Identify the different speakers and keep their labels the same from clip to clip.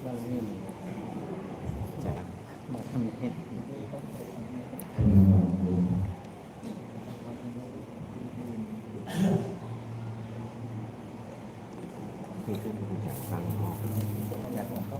Speaker 1: จะบอกทำเห็ดคือจากฟังออกอยากของเขา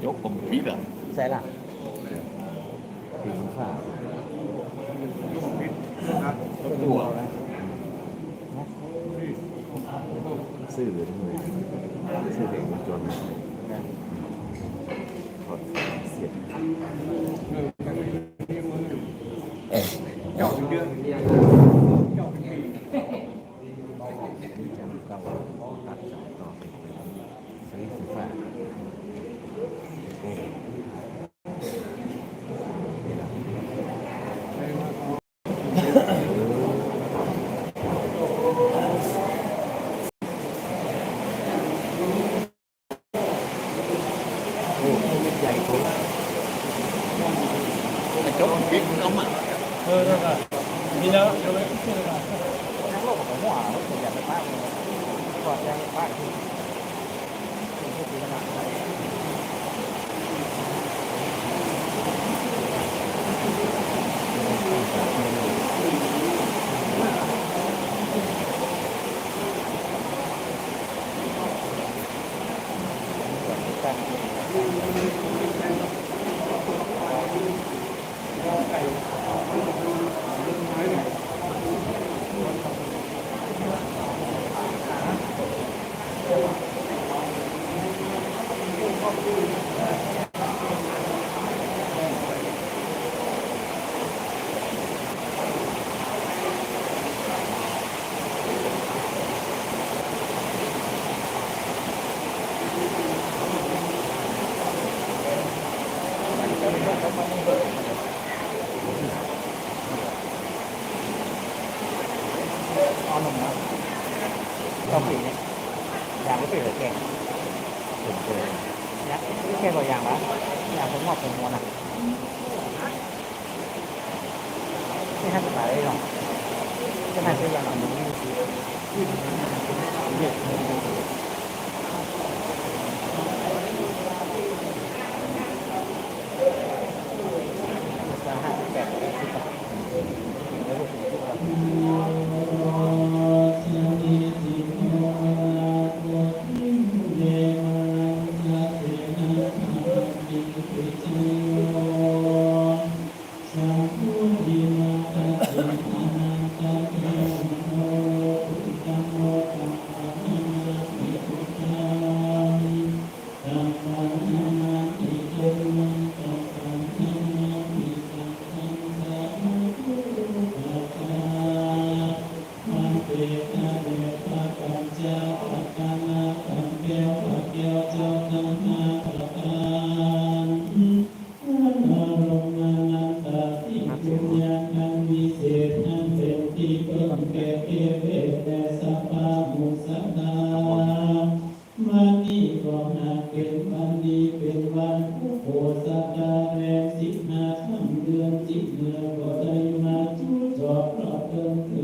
Speaker 2: ยกผมพิษอ่ะ
Speaker 1: ใช่ล่ะ
Speaker 2: ถึงข่าว
Speaker 1: ตัว
Speaker 2: ซื้อเลยทั้งเลยซื้อเด็กจนเสียเจ้าเดือนเจ้าปีจำเก่าตัดต่อใช้สีฟ้า
Speaker 3: มีแล้วเดี๋ยวไปที่ไหนกัน
Speaker 1: ทั้งโลกของหัวเราส่วนใหญ่เป็นบ้านก่อนจะบ้านที่ที่ขนาดไหน เอาหนุ่มนะเราผีเนี่ยอย่างไม่เปลี่ยนเลยแกเนี่ยแกตัวอย่างวะอย่างผมงอกผมม้วนอ่ะไม่ให้เป็นไรหรอกจะให้เป็นอย่างหนึ่งจะให้แบบที่ต่อแล้วก็ที่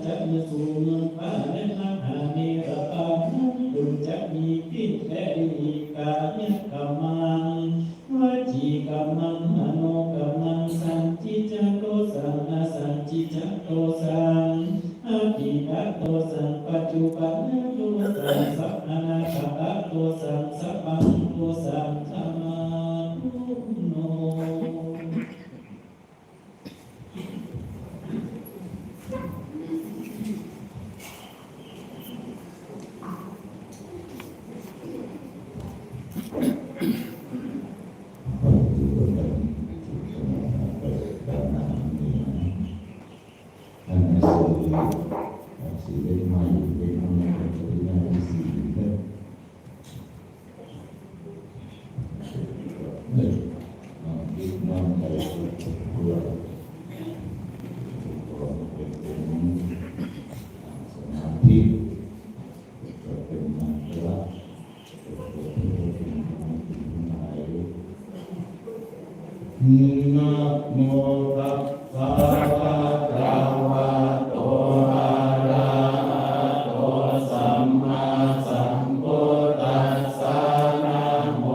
Speaker 4: จะมีสูงฟ้าและนาหานิระปาดุลจะมีพิษและดีกายกรรมังวจีกรรมังมโนกรรมังสันจิจโตสังอสันจิจโตสังอภิปัตโตสังปัจจุบันโตสังสัพพะนาคาโตสังสัพพังโตสังธรรมานุโน
Speaker 5: สีเล็กน้อยเล็กน้อยเป็นตัวอย่างที่สี่เล็กเล็กน้อยใจตัวเป็นสมาธิเป็นมัตตะนะโมตัสสะภะคะวะโตอะระหะโตสัมมาสัมพุทธัสสะนะโม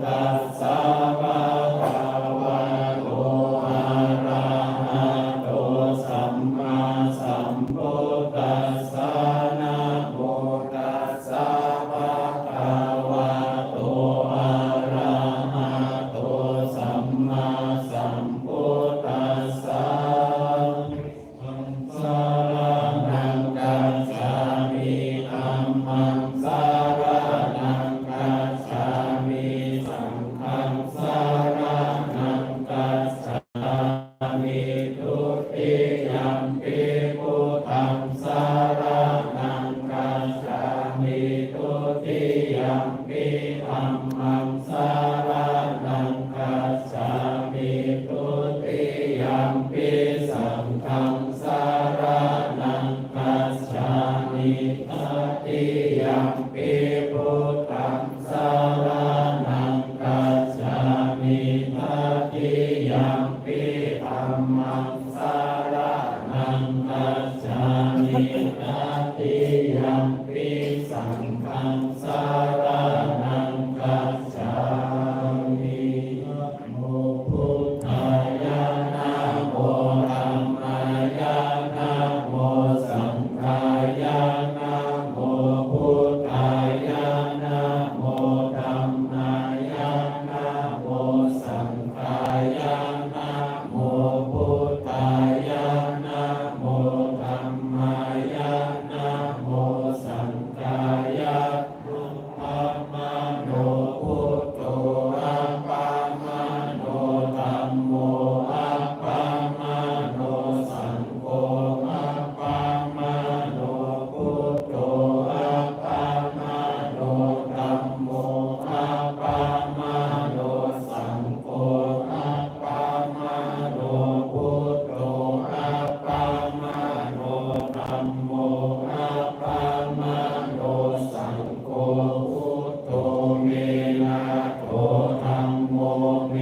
Speaker 5: ตัสสะภะคะวะโตอะระหะโตสัมมาสัมพุทธัสสะนะโมตัสสะภะคะวะโตอะระหะโตสัมมาสัมพุทธัสสะสารนังกัจฉามิธัมมังสารนังกัจฉามิสังฆังสารนังกัจฉามิทุติยัมปิพุทธังสารนังกัจฉามิทุติยัมปิธัมมังสารนังกัจฉามิทุติยัมปิสังฆังสารนังกัจฉามิตติยัมปิพุทธังสารนังกัจฉามิตติยัมปิธัมมังสารนังกัจฉามิตติยัมปิสังฆังสารนังกัจฉามินะโมพุทธายะนะโมธัมมายะนะโมสังฆายะนะโมพุทธายะนะโมธัมมายะนะโมสังฆายะนะโมพุทธายะนะโมธัมมายะนะโมสังฆายะพุทธัมมาโนพุทโธอัปปะมาโนธัมโมอัปปะมาโนสังโฆอัปปะมาโนพุทโธอัปปะมาโนธัมโมอัปปะมาโนสังโฆอัปปะมาโนพุทโธอัปปะมาโนธัมโมอัปปะมาโนสังโฆพุทโธเมนะโตธัมโมเม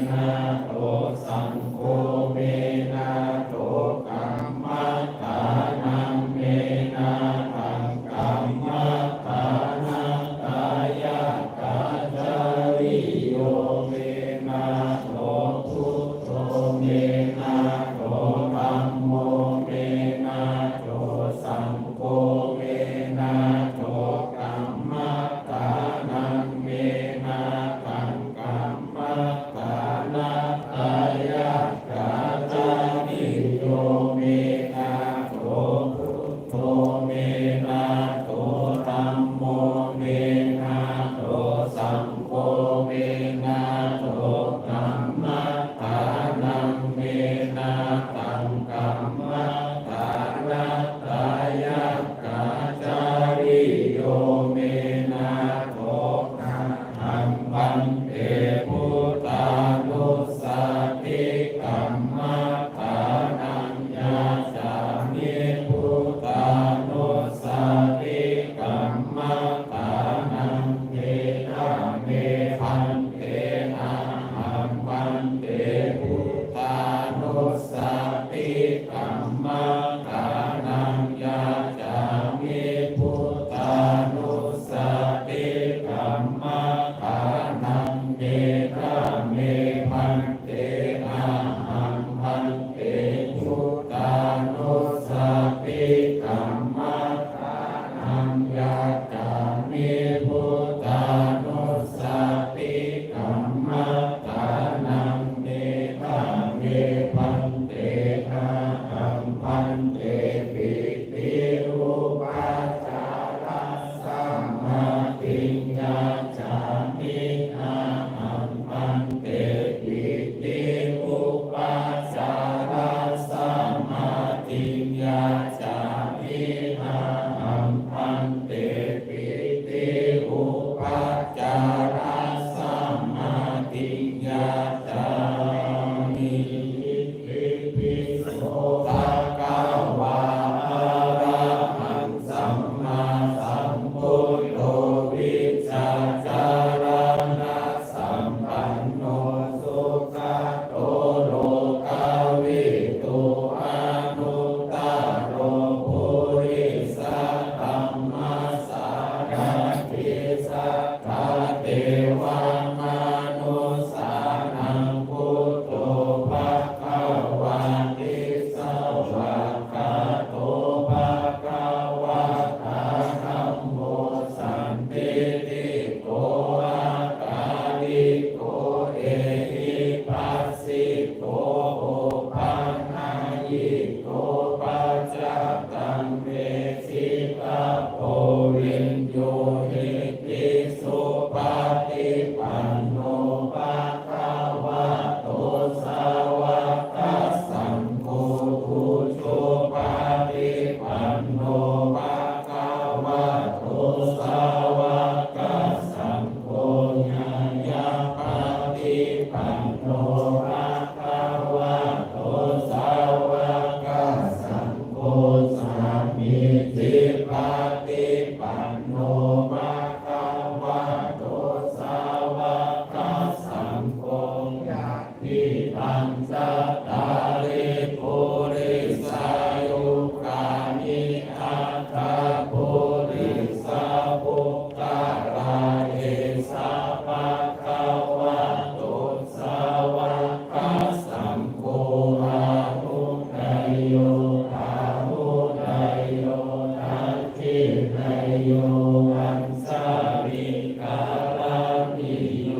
Speaker 5: นะโตสังโฆเมนะโตกัมมัฏฐานังเมนะทังกัมมัฏฐานังกายกาจาริโยเมนะโตพุทโธเมนะโตธัมโมเมนะโตสังโฆเมนะโตกัมมัฏฐานังเมนะทังกัมมัฏฐานังกายกาจาริโยเมนะโตพุทโธเมนะโตธัมโมเมนะโตสังโฆเมนะโตกัมมัฏฐานังเมนะทังกัมมัฏฐานังกายกาจาริโยเมนะโตอัมปันเตพุทธานุสาติกัมมัฏฐานังยาจามิพุทธานุสาติกัมมัฏฐานังเทนะเมพันเตนะอัมปันเตพุทธานุสาติกัมมัฏฐานังย ยิโกปัจจตังเวสิตาโพวินโยหิติสุปฏิปันโนภะคะวะโตสาวกสังโฆพุทโธปฏิปันโนภะคะวะโตสาวกสังโฆญาญาปฏิปันโนภะคะวะโตสาวกสังโฆสามิจิปฏิปันโนภะคะวะโตสาวกสังโฆญาติตังสัตตาริปุริสายุคานิอัตถะปุริสาภุตตะราเอสะภะคะวะโตสาวกสังโฆอาหุไนโยอาหุไนโยทัตถิไนโยอันสาริกาลานิโย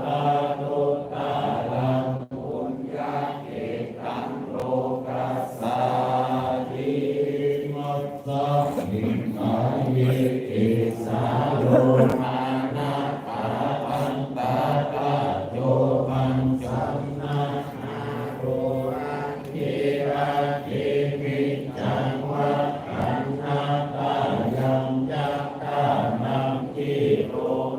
Speaker 5: อานุตตารังปุญญาเอตังโลกัสสาธิมัสสะมิมายิติสาโลมานะปะปันตาตะโยปัญจันนะนาโรอาทิราทิมิจังวัฏขันนาตายังยัตตานังกิโล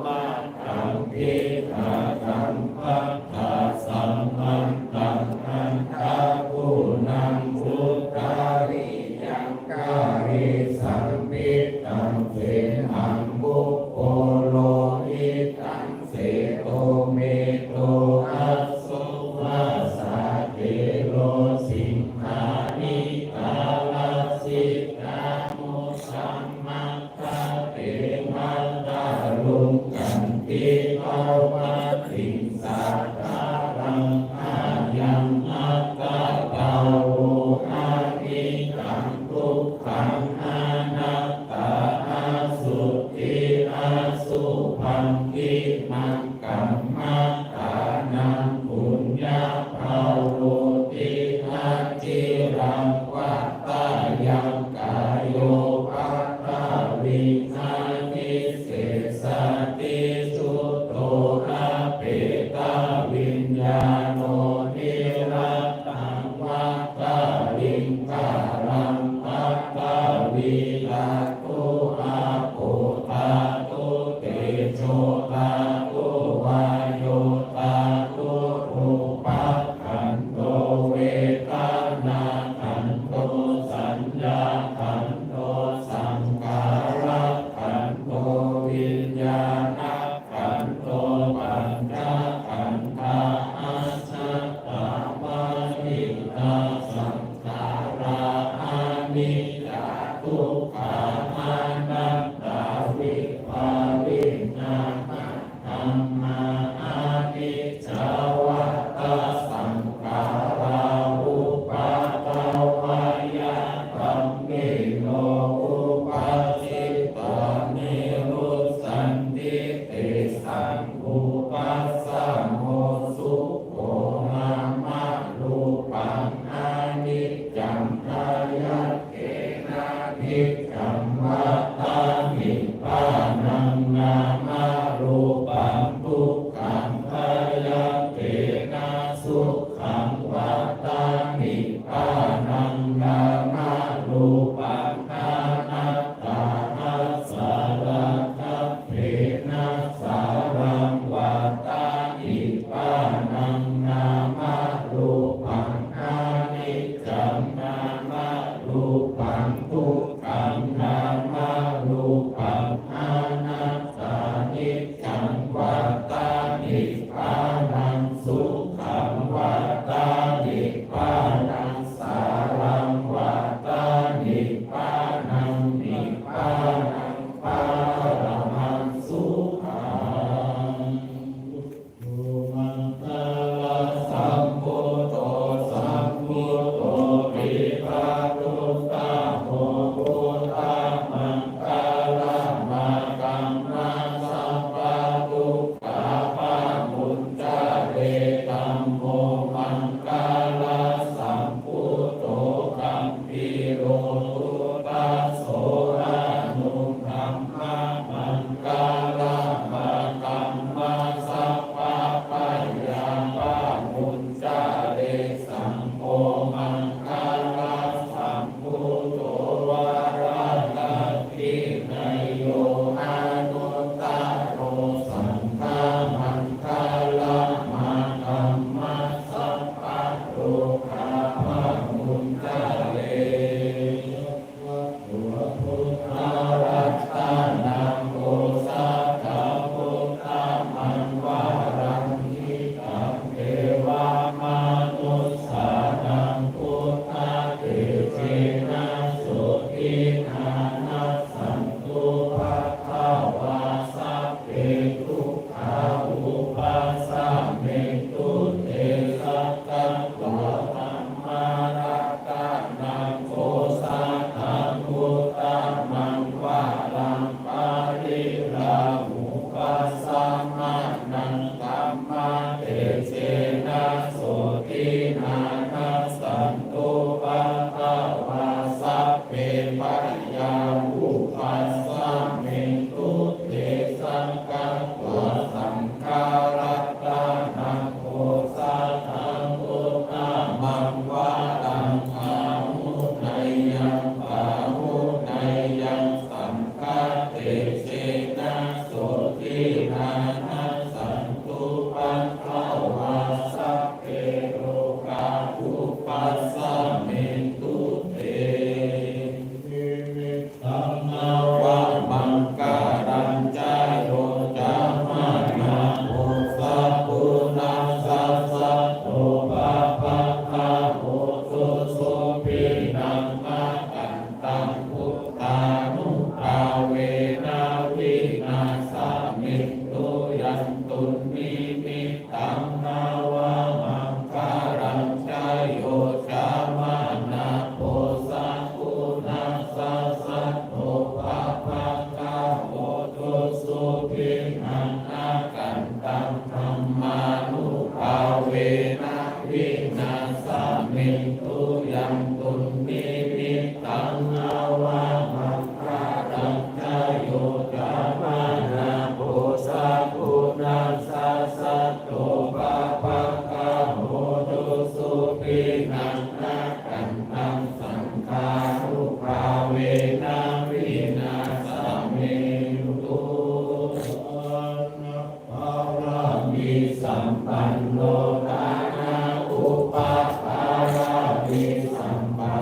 Speaker 5: มาตังพิทาตังพัทธาสัมมันตังอันตาภูนังพุทธาริยังการิสัมมิตังเสหังบุคโคโลหิตังเสโตเมโตอัสสุวัสสะเทโลสิงหานิกาลสิกามุสัมมาตาเตมันตาลุงกันติภาวะติสัตตารังอายังอัตตาตาโวอานิกังทุกขังอนัตตาอาสุติอาสุภังกิมังกัมมัตตานังปุญญาภาโวติอาจิรังวัตตายังกายโยปัตตาวินาทิเสสติสุตโตอาเปตาวิญญาโนนิรัตตังวัตตาลิงการังปัตตาวิลาตุอาโปตาตุเตโชตาตุวายโยตาตุรูปัฏขันโตเวทนาขันโตสัญญาขันโตสังขารัขันโตวิญญาณขันโตปัญญขันธาอาสัตตาวานิตาสังขาราอานิจจทุกขาอานัตตาวิภาวินาศธรรมาอานิจจวัตตสังขาราอุปาทวายาตัมเมโนอุปัสสิตานิรุสสันติเตสังอุปัสสะโมสุโขมามะรูปังอานิจจังกายเกนะนิจจังวัตตานิพพานังนามารูปังทุกขังกายเกนะสุขังวัตตานิพพานังนามารูปังอานัตตานัสสาระทัพเพนะสารังวัตตานิพพานังนามารูปังอานิจจังนามารูปังทุกขังนามารูปังอานัตตานิจจังวัตตานิพพานังสุขังวัตตานิพพานังสารังวัตตานิพพานังนิพพานังปารมังสุขังภูมันตาลาสัมพุทโธสัมพุทโธวิภาตุตาโห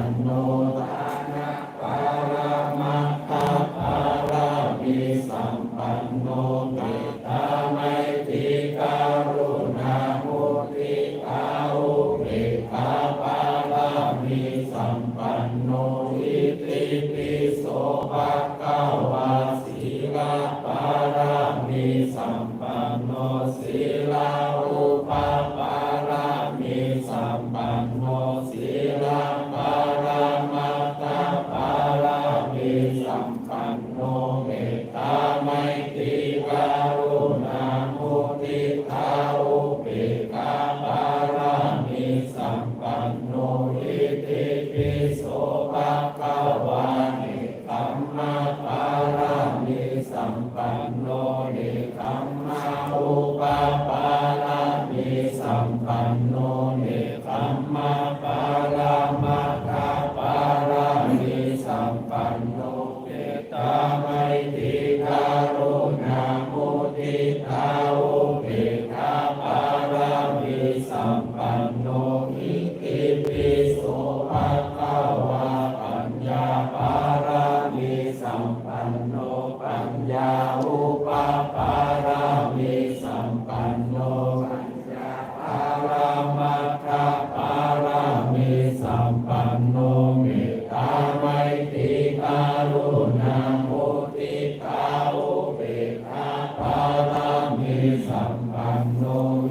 Speaker 5: นโนทานะปารามัตถปารามิสัมปันโนเมตตาไมตรีกรุณามุทิตาอุเบกขาปารามิสัมปันโนอิติปิโสภะคะวะสีลาปารามิสัมปันโนสีลาอุปปารามิสัมปันโนสีลาปารามัตถปารามิสัมปันโนเมตตาไมตรีกรุณามุทิตาอุเบกขาปารามิสัมปันโนอิติปิโสภะคะวะเนกัมมะปารามิสัมปันโนเนกัมมะอุปปารามิสัมปันโนเนกัมมะปารามัตถปารามิสัมปันโนเมตตาไมตรีกรุณามุทิตาอุเบกขาปารามิสัมปันโนอิติปิโสภะคะวะปัญญาปารามิสัมปันโนปัญญาอุปปารามิสัมปันโนปัญญาปารามัตถปารามิสัมปันโนเมตตาไมตรีกรุณามุทิตาอุเบกขาปารามิสัมปันโน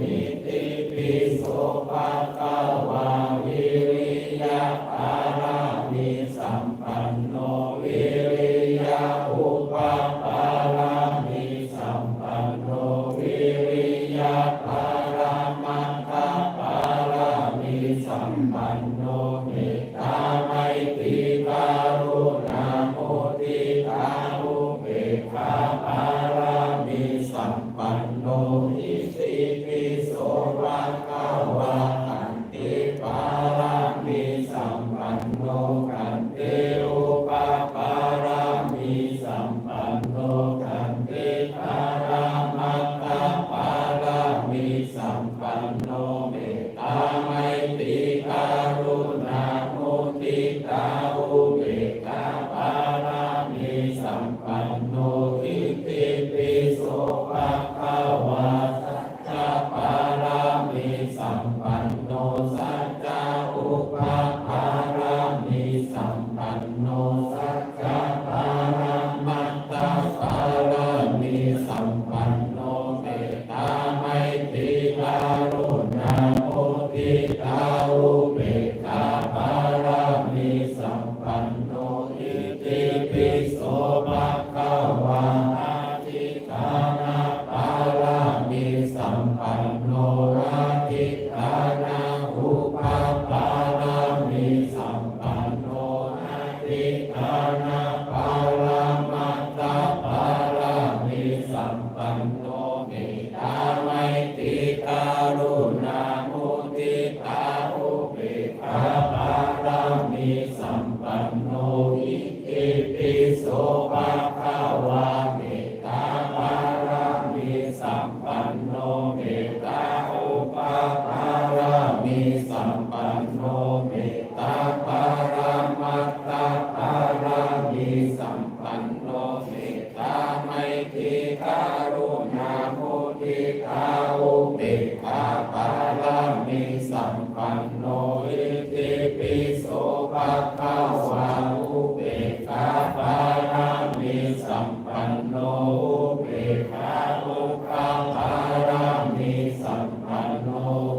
Speaker 5: อิติปิโสภะคะวะวิริยะปารามิสัมปันโนวิริยะอุปปารามิสัมปันโนวิริยะปารามัตถปารามิสัมปันโนเมตตาไมตรีกรุณามุทิตาอุเบกขาปารามิสัมปันโนอิติปิโสภะคะวะขันติปารามิสัมปันโนขันติอุปปารามิสัมปันโนขันติปารามัตถปารามิสัมปันโนเมตตาไมตรีกรุณามุทิตาอุเบกขาปารามิสัมปันโนอิติปิโสภะคะวะสัจจปารามิสัมปันโนสัจจอุปปารามิสัมปันโนสัจจปารามัตถปารามิสัมปันโนเมตตาไมตรีกรุณามุทิตาอุเบกขาปารามิสัมปันโนอิติปิโสภะคะวะอะทิตานาปารามิสัมปันโนอะทิตานาอุปปารามิสัมปันโนอะทิตานาปารามัตถปารามิสัมปันโนเมตตาไมตรีกรุณามุทิตาอุเบกขาปารามิสัมปันโนอิติปิโสภะคะวะเมตตาปารามิสัมปันโนเมตตาอุปปารามิสัมปันโนเมตตาปารามัตถปารามิสัมปันโนเมตตาไมตรีกรุณามุทิตาอุเบกขาปารามิสัมปันโนอิติปิโสภะคะวะอุเบกขาปารามิสัมปันโนอุเบกขาอุปปารามิสัมปันโน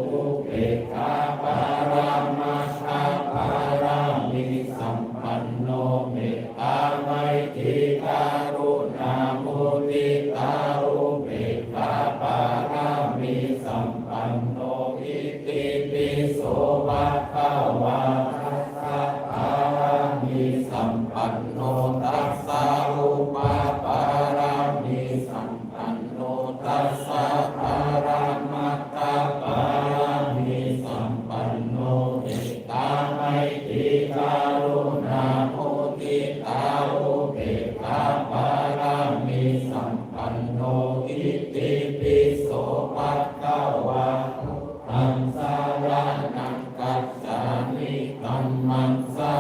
Speaker 5: อุเบกขาปารามัตถปารามิสัมปันโนเมตตาไมตรีกรุณามุทิตาอุเบกขาปารามิสัมปันโนอิติปิโสภะคะวะตัสสะปารามิสัมปันโนตัสสะอุปปารามิสัมปันโนตัสสะปารามัตถปารามิสัมปันโนเมตตาไมตรีกรุณามุทิตาอุเบกขาปารามิสัมปันโนอิติปิโสภะคะวะธัมมังสารนังกัจฉามิธัมมังสา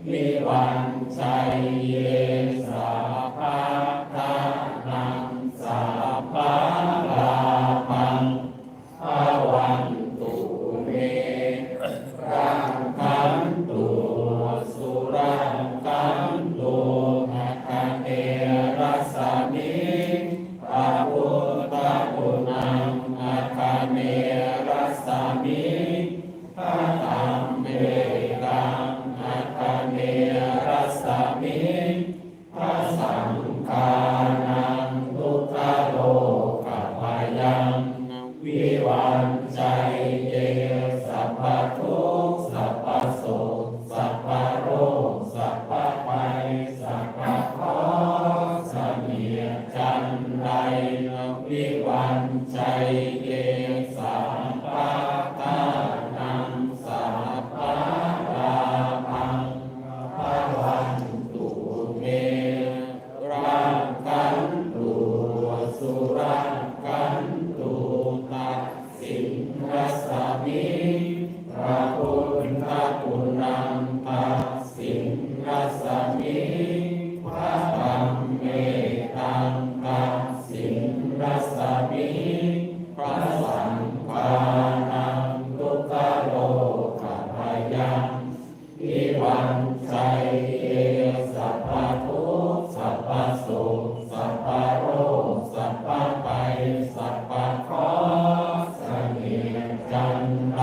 Speaker 5: วิวันชัยเยสัพพะทานังสัพพะลาภังภวันตุเมรังคันตุสุรังคันตุอัคคเนรัสสมิพระพุทธคุณังอัคคเนรัสสมิพระธรรมเมตังอัคคเนรัสสมิพระสังฆานังทุกขโลกภายังวิวันชัยเยสัพพทุกข์สัพพโศกสัพพโรคสัพพภัยสัพพเคราะห์เสนียดจันไรวิวันชัยเยสัพพะทานังสัพพะลาภังภวันตุเมรังคันตุสุรังคันตุตัสสินรัสสมิพระพุทธคุณังตัสสินรัสสมิพระธรรมเมตังตัสสินรัสสมิพระสังฆานังทุกขโลกภายังวิวันชัยเยสัพพทุกข์สัพพโศกสัพพโรคสัพพภัยสัพพเคราะห์เสนียดจันไร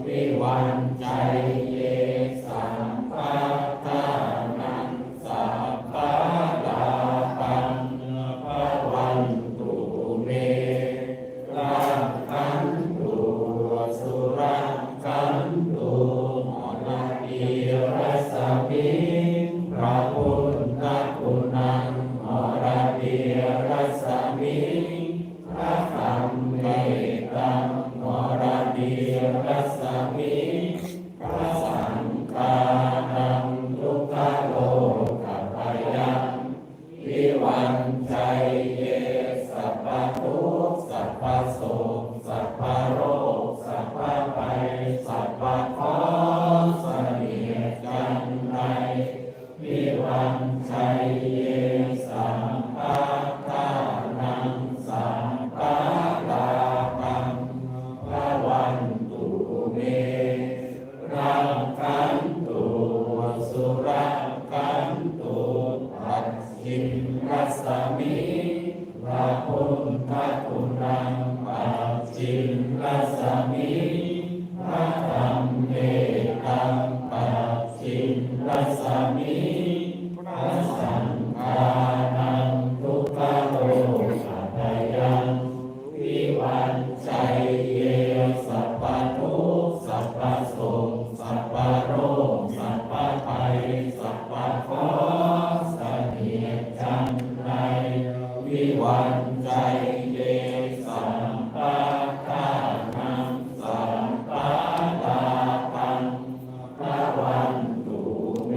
Speaker 5: วิวันชัยเยสัพพะทานังสัพพะลาภังภวันตุเมรังคันตุสุรังคันตุหอนาทีรัสสมิพระพุทธคุณังหอราทีรัสสมิพระธรรมเมตังหอราทีรัสสมิพระสังฆานังทุกขโลกภายังวิวันชัยเยสัพพทุกข์สัพพโศกสัพพโรคสัพพภัยสัพพเคราะห์เสนียดจันไรวิวันชัยเยสัพพะทานังสัพพะลาภังภวันตุเมรังคันตุสุรังคันตุตัสสินรัสสมิพระพุทธคุณังตัสสินรัสสมิพระธรรมเมตังตัสสินรัสสมิพระสังฆานังทุกขโลกภายังวิวันชัยเยสัพพทุกข์สัพพโศกสัพพโรคสัพพภัยสัพพเคราะห์เสนียดจันไรวิวันชัยเยสัพพะทานังสัพพะลาภังภวันตุเม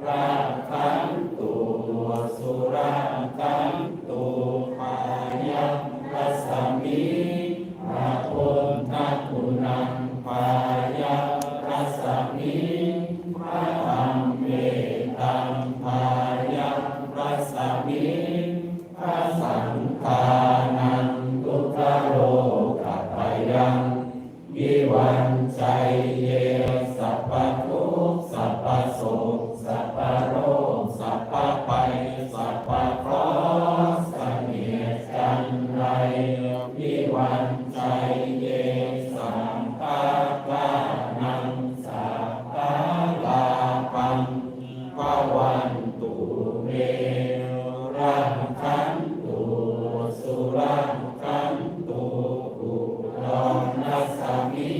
Speaker 5: รังคันตุสุรังคันตุภายังรัสสมิพระพุทธคุณังภายังรัสสมิพระธรรมเมตังภายังรัสสมิพระสังฆานังทุกขโลกภายังวิวันชัยเยสัพพทุกข์สัพพโศกสัพพโรคสัพพภัยสัพพเคราะห์เสนียดจันไรวิวันชัยเยสัพพะทานังสัพพะลาภังภวันตุเมรังคันตุสุรังคันตุอุดรรัสสมิ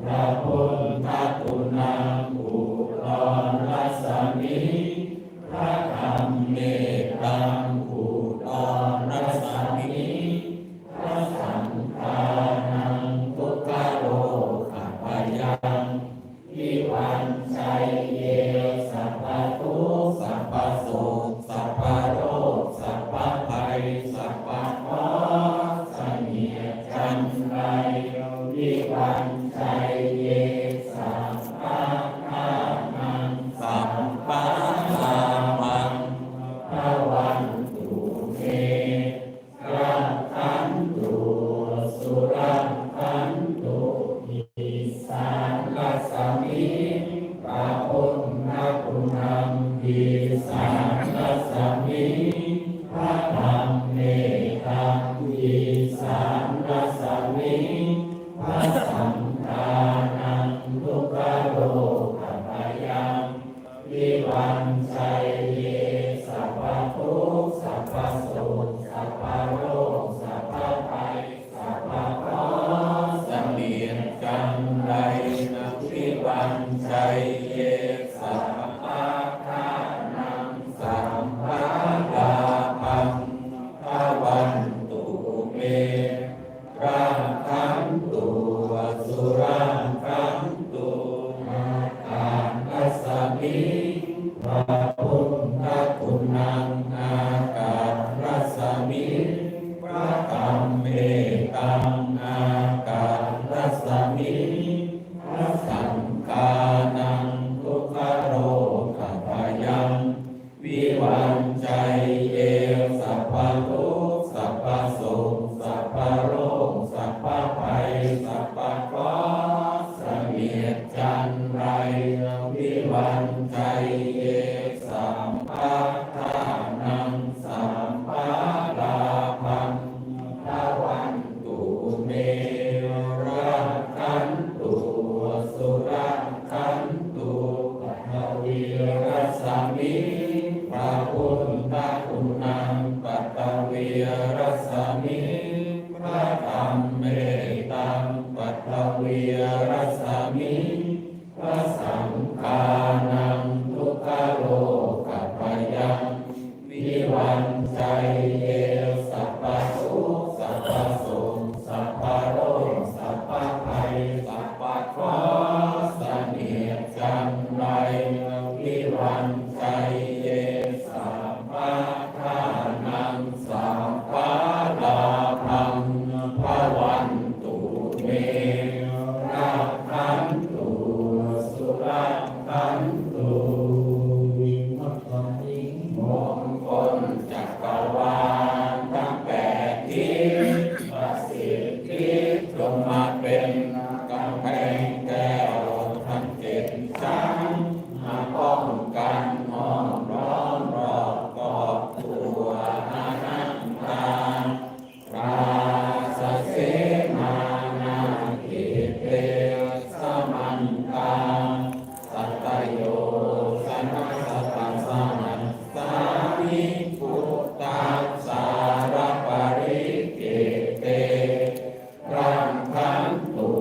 Speaker 5: พระพุทธคุณังอุดรรัสสมิพระธรรมเมตังอุดรรัสสมิพระสังฆานังทุกขโลกภายังวิวันชัยเยสัพพทุกข์สัพพโศกสัพพโรคสัพพภัยสัพพเคราะห์เสนียดจันไรวิวันชัยเยสัพพะ วันชัยเยสัพพทุกข์สัพพโศกสัพพโรคสัพพภัยสัพพเคราะห์เสนียดจันไรนะวิวันชัยเยสัพพะทานังสัมภาราภังภวันตุเมรังคันตุวสุรังคันตุอาการัสสมิพระพุทธคุณังอาการรัสสมิพระธรรมเมตังอาการรัสสมิพระสังฆานังทุกขโรคพยังวิวันชัยเยสัพพทุกข์สัพพโศกสัพพโรคสัพพภัยสัพพเคราะห์เสนียดจันไรวิวันชัยเยสัมภะทานังสัมภาราภังภวันตุเมรังคันตุสุรังคันตุปัทวีรัสสมิพระพุทธคุณังปัตตวีรัสสมิพระธรรมเมตังปัตตวีรัสสมิพระสังฆานังทุกขโลกพยังวิวันชัยเยสัพพทุกข์สัพพโศกสัพพโรคสัพพภัยสัพพเคราะห์เสนียดจันไรวิวันชัยเยสัพพะทานังสัมภาราภังภวันตุเมรักขันตุสุรังคันตุวิมุตติมงคลจักรวาลทั้งแปดทิศประสิทธิจงมาเป็นกำแพงแก้วทั้งเจ็ดชั้นมาป้องกันห้อมร้อมรอบกอบตัวอานันตาราสเสมานาเกเตสมันตาสัตโยสนัสสตัสสะนัสสามิพุทธัสสารปริเกเตรังคันตุ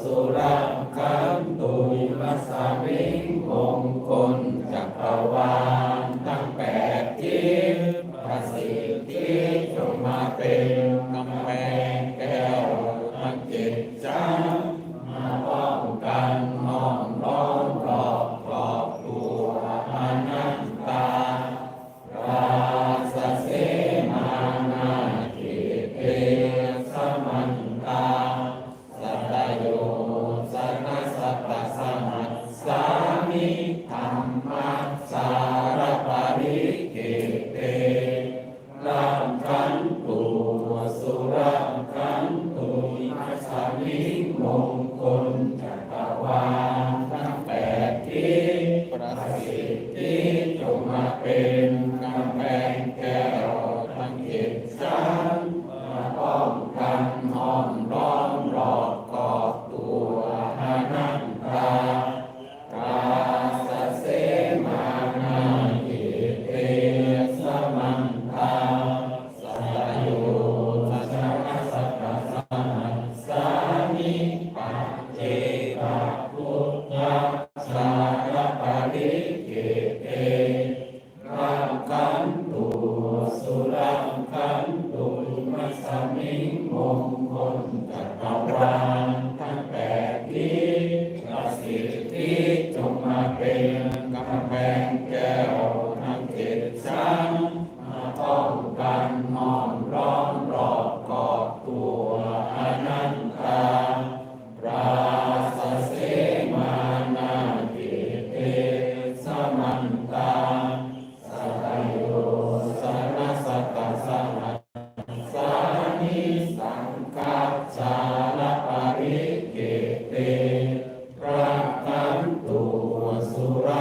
Speaker 5: สุรังคันตุมัสสมิงมงคลจักรวาลทั้งแปดทิศประสิทธิจงมาเป็นกำแพงแก้วทั้งเจ็ดชั้นมาป้องกันห้อมล้อมรอบครอบตัวอนันตาราสเสมานาเกเตสมันตาสัตโยสนัสสตัสสะนัสสามิธรรมัสสารปริเกเตรังคันตุสุรังคันตุมัสสมิงมงคลจักรวาลทั้งแปดทิศประสิทธิจงมาเป็นกำแพงแก้วทั้งเจ็ดชั้นมาป้องกันห้อมล้อมรอบกอบตัวอนันตาราสเสมานาเกเตสมันตาสัตโยสนัสสตัสสะนัสสามิปัจเจกพุทธัสสารปริเกเตรังคันตุสุรังคันตุมัสสมิงมงคลจักรวาลทั้งแปดทิศประสิทธิจงมาเป็นกำแพงแก้วทั้งเจ็ดชั้นมาป้องกันห้อมล้อมรอบกอบตัวอนันตาราสเสมานาเกเตสมันตาสัตโยสนัสสตัสสะนัสสามิสังฆัสสารปริเกเตรังคันตุสุรั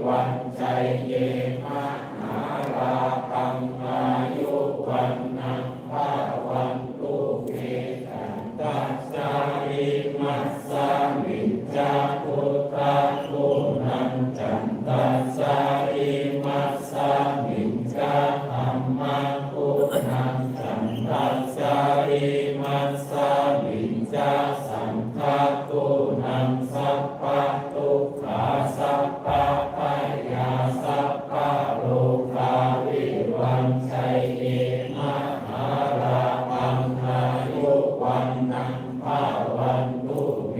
Speaker 5: วันชัยเยมหาลาภังอายุวันนังภาวันตุเมตันตัสสาริมัสสามิจจาพุทธะกุนันจันตัสสาริมัสสามิจจาธัมมากุนันจันตัสสาริมัสสามิจจาสังฆากุนังสัพพะทุกขาสัพพะปัญญาสัพพะโลกาวิวันชัยเยมหาลาภังอายุวันนังภาวันตุเม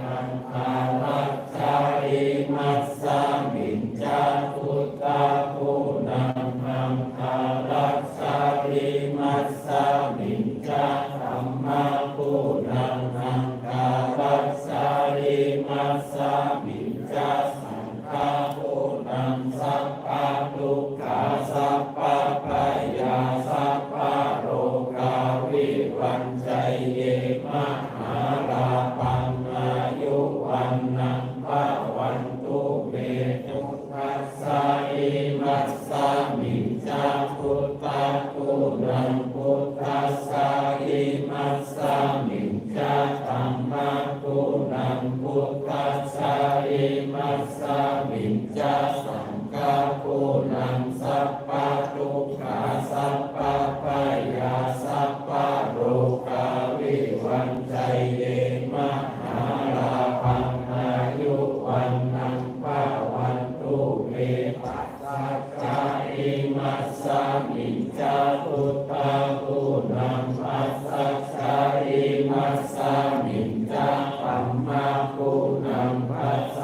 Speaker 5: หังคารัสสาริมัสสามิจจาพุทธะกุนังมังคารัสสาริมัสสามิจจาธัมมากุนังมังคารัสสาริมัสสามิจจาสังฆากุนังสัพพะทุกขาสัพพะปัญญาสัพพะโลกาวิวันชัยเยมหาลาภังอายุวันนังภาวันตุเมตุทัสสาริมัสสามิจจาพุทธะกุนังพุทธัสสาริมัสสามิจจาธัมมากุนังพุทธัสสาริมัสสามิจจาสังฆากุนังสัพพะทุกขาสัพพะปัญญาสัพพะโลกาวิวันชัยเยมหาลาภังอายุวันนังภาวันตุเมตัสสะริมัสสามิจจาพุทธะกุนังมัสสะริมัสสามิจจาธัมมากุนังมัสส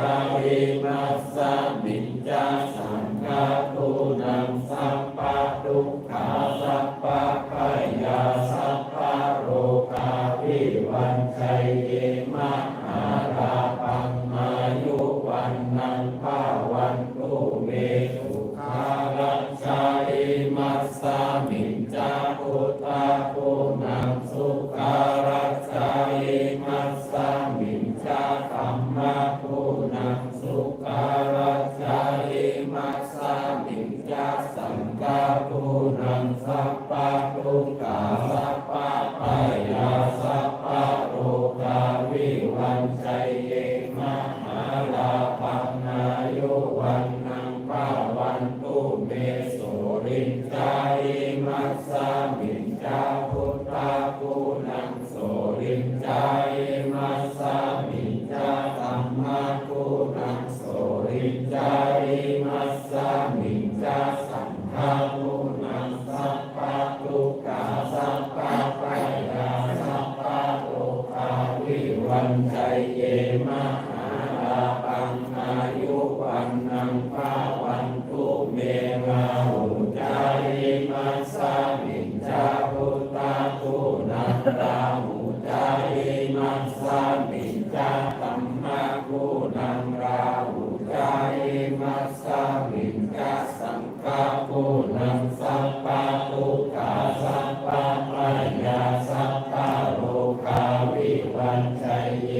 Speaker 5: ะริมัสสามิจจาสังฆากุนังสัพพะทุกขาสัพพะปัญญาสัพพะโลกาวิวันชัยเยมหาลาภังอายุวันนังภาวันตุเมสุขารัสสาริมัสสามิจจาพุทธะกุนังสุขารัสสาริมัสสามิจจาธัมมากุนังสุขารัสสาริมัสสามิจจาสังฆากุนังสัพพะทุกขาสัพพะปัญญาสัพพะโลกาวิวันชัยเยมหาลาภังอายุวันนังภาวันตุเมสุรินจาริมัสสามิจจาพุทธะกุนังสุรินจาริมัสสามิจจาธัมมากุนังสุรินจาริมัสสามิจจาสังฆากุนังสัพพะทุกขาสัพพะปัญญาสัพพะโลกาวิวันชัยเยมหาลาภังอายุวันนังภาวันตุเมราหุจาริมัสสามิจจาพุทธะกุนังราหุจาริมัสสามิจจาธัมมากุนังราหุจาริมัสสามิจจาสังฆากุนังสัพพะทุกขาสัพพะปัญญาสัพพะโลกาวิวันชัยเย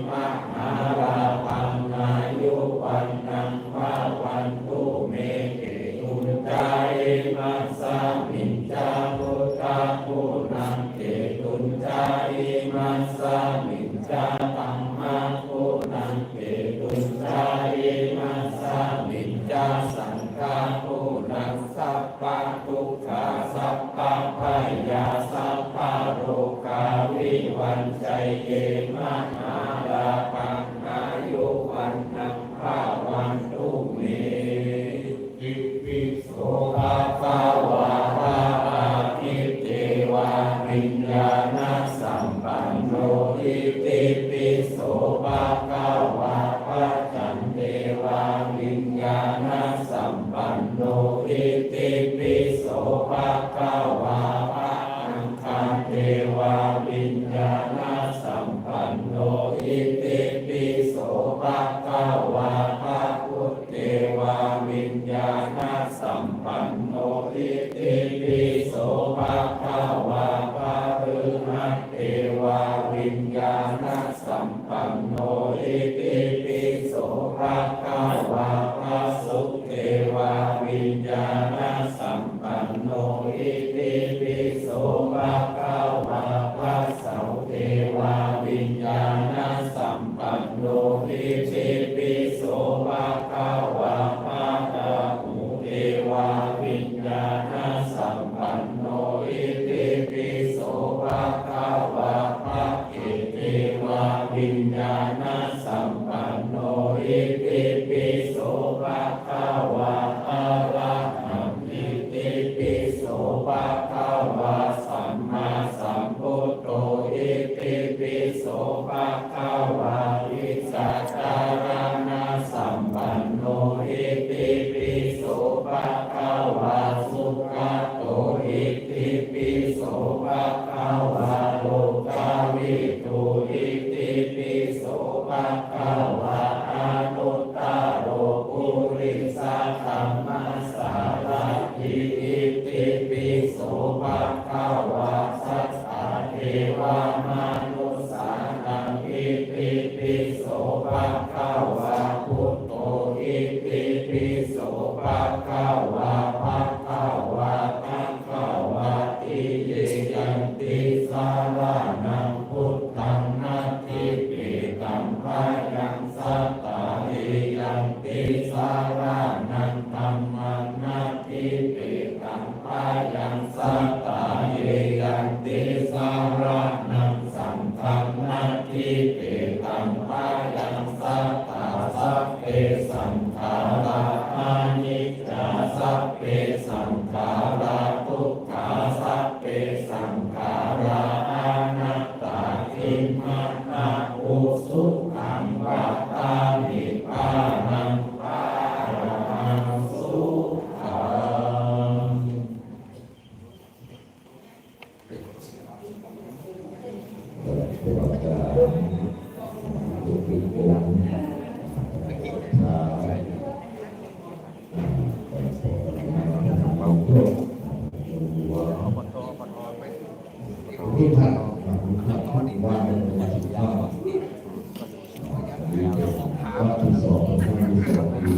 Speaker 5: มหาลาภังอายุวันนังภาวันตุเมเกตุนจาริมัสสามิจจาพุทธะกุนังเกตุนจาริมัสสามิจจาธัมมากุนังเกตุนจาริมัสสามิจจาสังฆากุนังสัพพะทุกขาสัพพะปัญญาสัพพะโลกาวิวันชัยเยมหาลาภังอายุวันนังภาวันตุเมอิปิโสภะคะวะตาอะทิเตวะวิญญาณสัมปันโนอิติปิโสภะคะวะปัจจันเทวะวิญญาณสัมปันโน สุเทวาวิญญาณสัมปันโนอิติปิโสภะคะวะพระเสาเทวาวิญญาณสัมปันโนอิติปิโสภะคะวะพระตาหูเทวาวิญญาณสัมปันโนอิติปิโสภะคะวะพระเกเทวาวิญญาณสัมปันโนอิติปิโสภะคะวะอะระหังอิติปิโสภะคะวะสัมมาสัมพุทโธอิติปิโสภะคะวะอิสัจจารณะสัมปันโนอิติปิโสภะคะวะสุขโตอิติปิโสภะคะวะโลกาวิทูอิติปิโสภะคะวะอนุตตโรปุริสธัมมัสสารถิอิติปิโสภะคะวะสัสสะเทวามนุสสานังอิติปิโสภะคะวะพุทโธอิติปิโสภะคะวะภะคะวะตังคะวะติเยยันติสารนังพุทธังนาทิปิตัมภะยังสัตตาเอยังติสารนังธัมมังนาทิปิตัมภะยังสัตตาเอยังติสารนังสังฆังนาทิปิตัมภะยังสัตตาสัพเพสังขาราอานิจจาสัพเพสังขาราทุกขาสัพเพสังขาราอนัตตาทิมังนาอุสุขังวัฏฏานิพพานังปารังสุขัง
Speaker 6: ที่ท่านท่านว่าเป็นสุภาพวัตถุสองท่านมีสองดี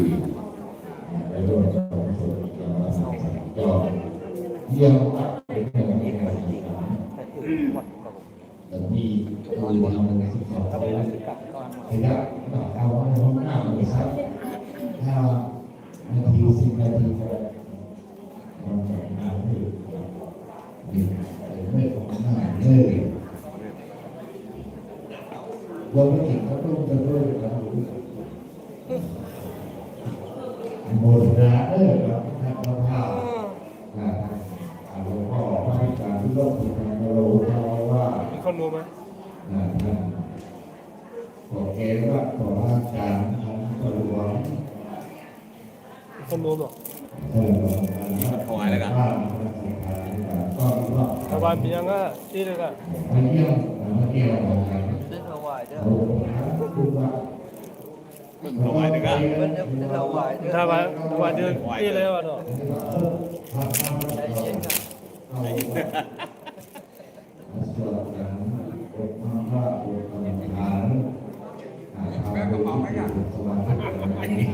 Speaker 6: ในเรื่องของสมก็เยี่ยมเป็นเรื่องที่เราแต่มีตัวทำในสิ่งของเราให้ได้เอาไว้ห้องน้ำเลยครับถ้านาที10 นาทีมันจะนานไม่ไม่ของหน้าเลยเราไม่ถึงก็ต้องจะด้วยกันหมดนะครับท่านพระพาหลวงพ่อพระอาจารย์ที่ร่วมทางเราว่า
Speaker 3: มีคนรู้ไหม
Speaker 6: ขอเกณฑ์ว่าขอพระอาจารย์ทำตัว
Speaker 3: มีคนรู้บอก
Speaker 6: ถวายแล้วกัน
Speaker 3: ชาวบ้านมียังก็ที่เลยกัน
Speaker 6: มาเยี่ยมมาเที่ยวกัน
Speaker 1: เรื่องถวายเด้อ
Speaker 6: ถวายเด้อ
Speaker 1: เรื่องถวายเด้อ
Speaker 3: ถ้าว่าเดือนที่เลยว่าเนาะ
Speaker 1: ใจเย็นกัน
Speaker 6: ส่วนกันเป็นพระอุปถัมภ์แม่กระเป๋าไหมกันสวัสดี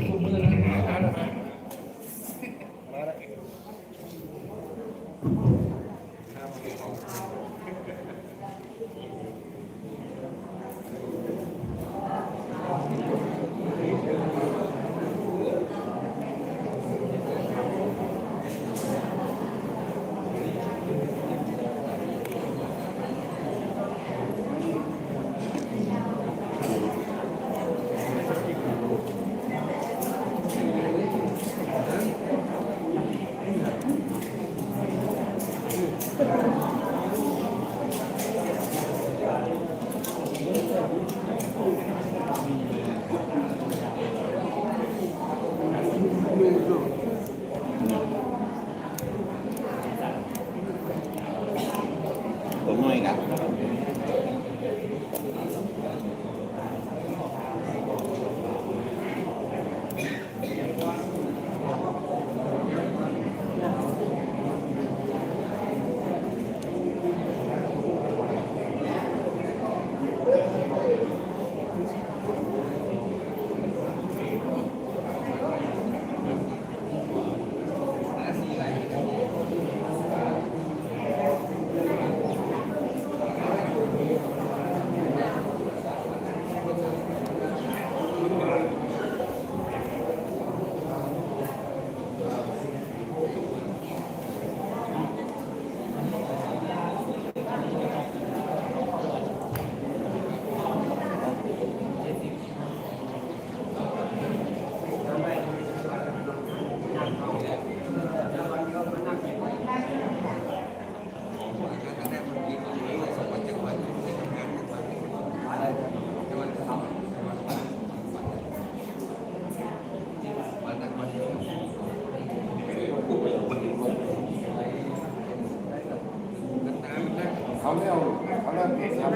Speaker 1: เริ่มเห็นครับ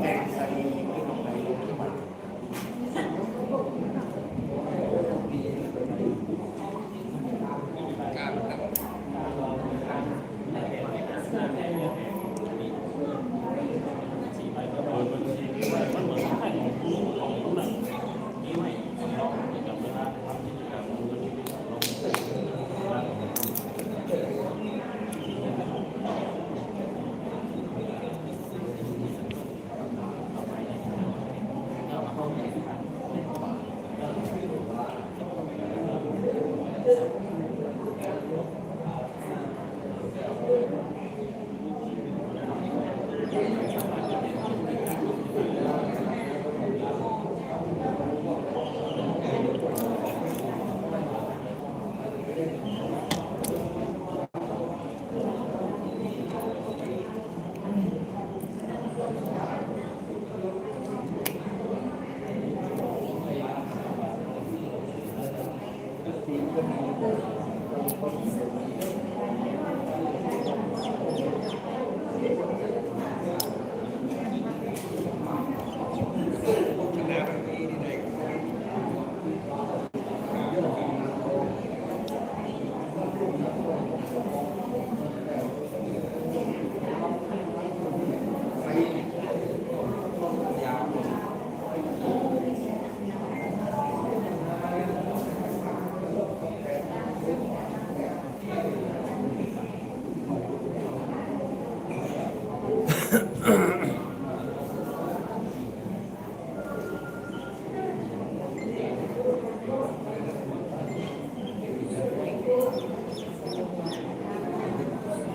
Speaker 1: แต่ใส่ที่ตรงไหนที่มัน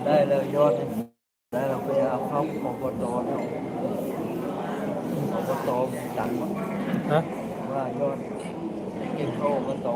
Speaker 1: ได้แล้วยอดได้เราไปเอาเข้าอบตอบตจัง
Speaker 3: ฮะ
Speaker 1: ว่ายอดเก็บเข้าอบต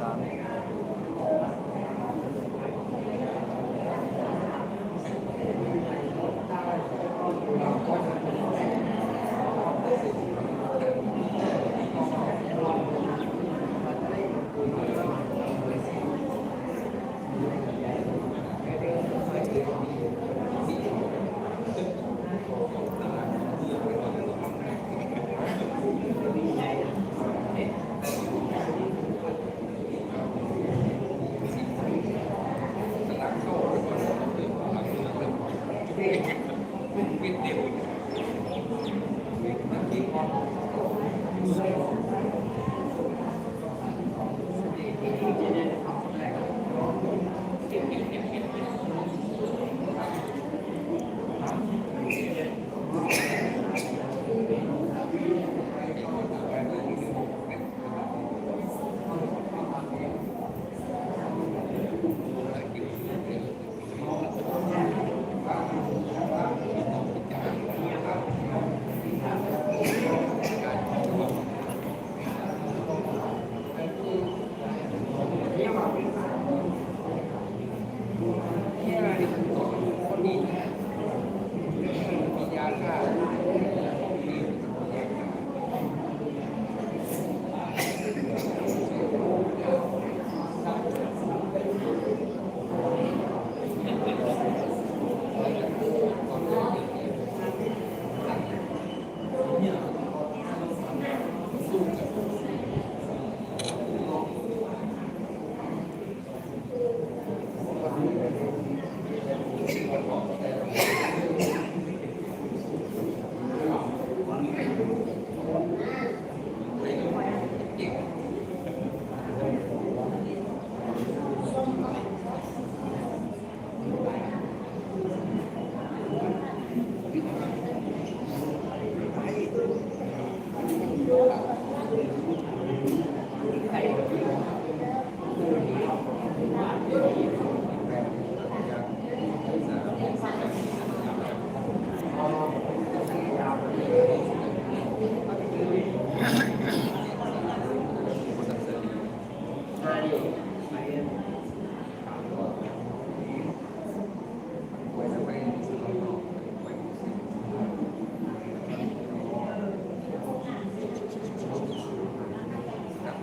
Speaker 1: การ
Speaker 6: ไป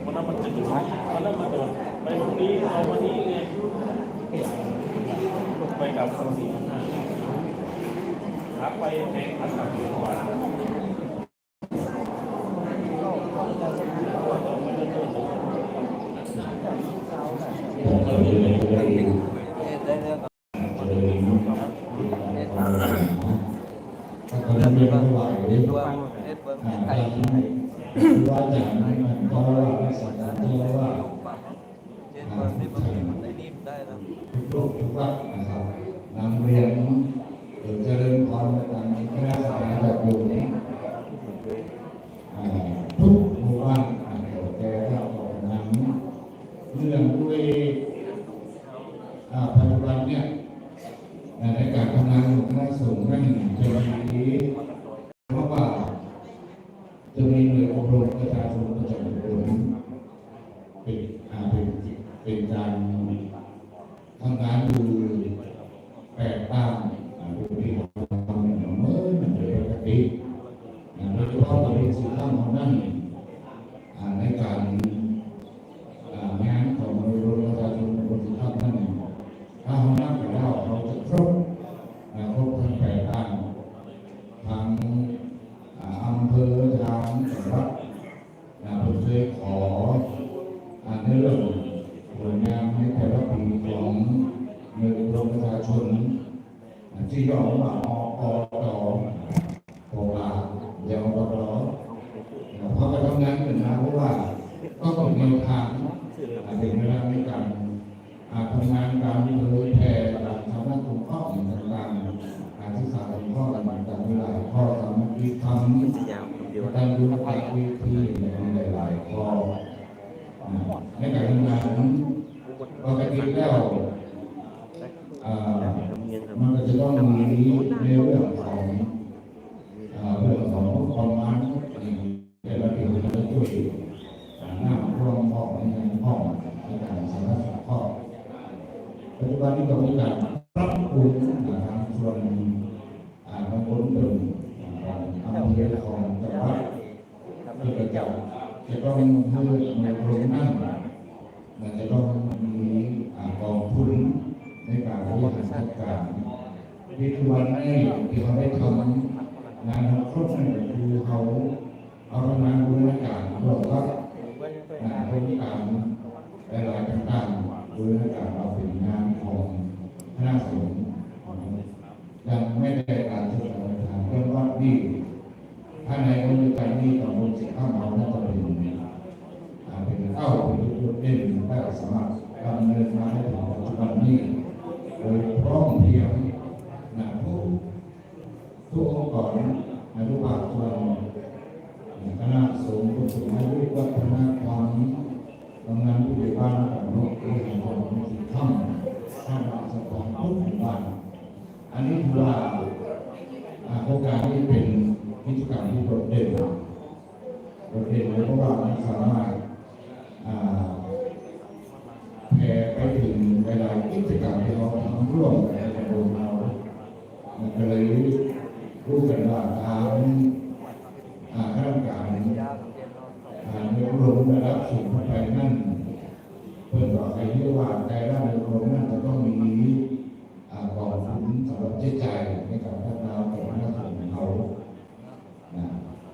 Speaker 3: วันนั้นมันจะอยู่วันนั้นมาโดนไปตรงนี้เอาวันนี้ไงไปกับคนสี่ครับไปแข่งขันกับหัว
Speaker 6: ว่าอย่างนั้นมันก็ว่าสังกัดที่ว่าลูกทุกวัดนะครับนำเรียนเจริญพรต่างๆคณะสังกัดแบบอยู่นี้ทุกหมู่บ้านแต่ถ้าออกนั้นเรื่องด้วยปัจจุบันเนี่ยในการทำงานของคณะสงฆ์นั่นเป็นดีเพราะว่าจะมีหน่วยอบรมประชาชนประจำตำบลเป็นการทำงานดูแปลกตามดูที่เราทำเนี่ยเมื่อมันเป็นปกติโดยเฉพาะเราเป็นสิ่งที่เรานั่นในการงานของหน่วยอบรมประชาชนตำบลสุภาพนั่นถ้าเรานั่งไปแล้วเราจะครบทั้งแปดด้านทั้งอำเภอทางจังหวัดผมเคยขอในเรื่องผลงานในแต่ละปีของหน่วยอบรมประชาชนที่ย่อว่าอตโบราณยาวรอเพราะการทำงานเป็นนะเพราะว่าก็ต้องมีทางเป็นเวลาในการทำงานการเผยแพร่การทำหน้าที่ข้อมูลต่างๆการศึกษาข้อต่างๆเวลาข้อสามารถทำการดูแลวิธีในหลายๆข้อในการทำงานปกติแล้วมันก็จะต้องมีในเรื่องของความมันแต่ละปีมันจะช่วยหน้าร่วมห้องในห้องในการสารสัมพันธ์ปัจจุบันนี้ก็มีการปรับปรุงทางส่วนบางคนเป็นอำเภอของจังหวัดเพื่อจะต้องให้ในโครงนั่งมันจะต้องมีกองทุนในการบริหารจัดการที่ทุกวันนี้ที่เขาได้ทำงานครบนั่นก็คือเขาเอาทำงานบริการรวมกับโครงการหลายๆต่างๆบริการเราเป็นงานของคณะสงฆ์ยังไม่ได้การศึกษาทางเรื่องวัดนี้ถ้าในบริการนี้ต่อบุญสิข้าเราน่าจะเป็นเข้าเป็นจุดเด่นได้สามารถดำเนินมาให้ถึงปัจจุบันนี้โดยพร้อมเพรียงทุกองค์กรในทุกภาคส่วนคณะสงฆ์ผู้สูงอายุวัฒนธรรมกำนันผู้ใหญ่บ้านกับลูกผู้ใหญ่บ้านผู้สิทธิ์ถ้ำท่านรัศดรทุกหมู่บ้านอันนี้ถือว่าโครงการนี้เป็นกิจกรรมที่โดดเด่นเลยเพราะว่ามันสามารถแผ่ไปถึงหลายๆกิจกรรมที่เราทำร่วมกัน รวมเราก็เลยรู้กันว่าทางข้าราชการในรวมระดับสูงขึ้นไปนั่นเพื่อต่อไปเรียกว่าแต่ละในรวมนั่นจะต้องมีกองทุนสำหรับใช้จ่ายในการพัฒนาของนักของเขา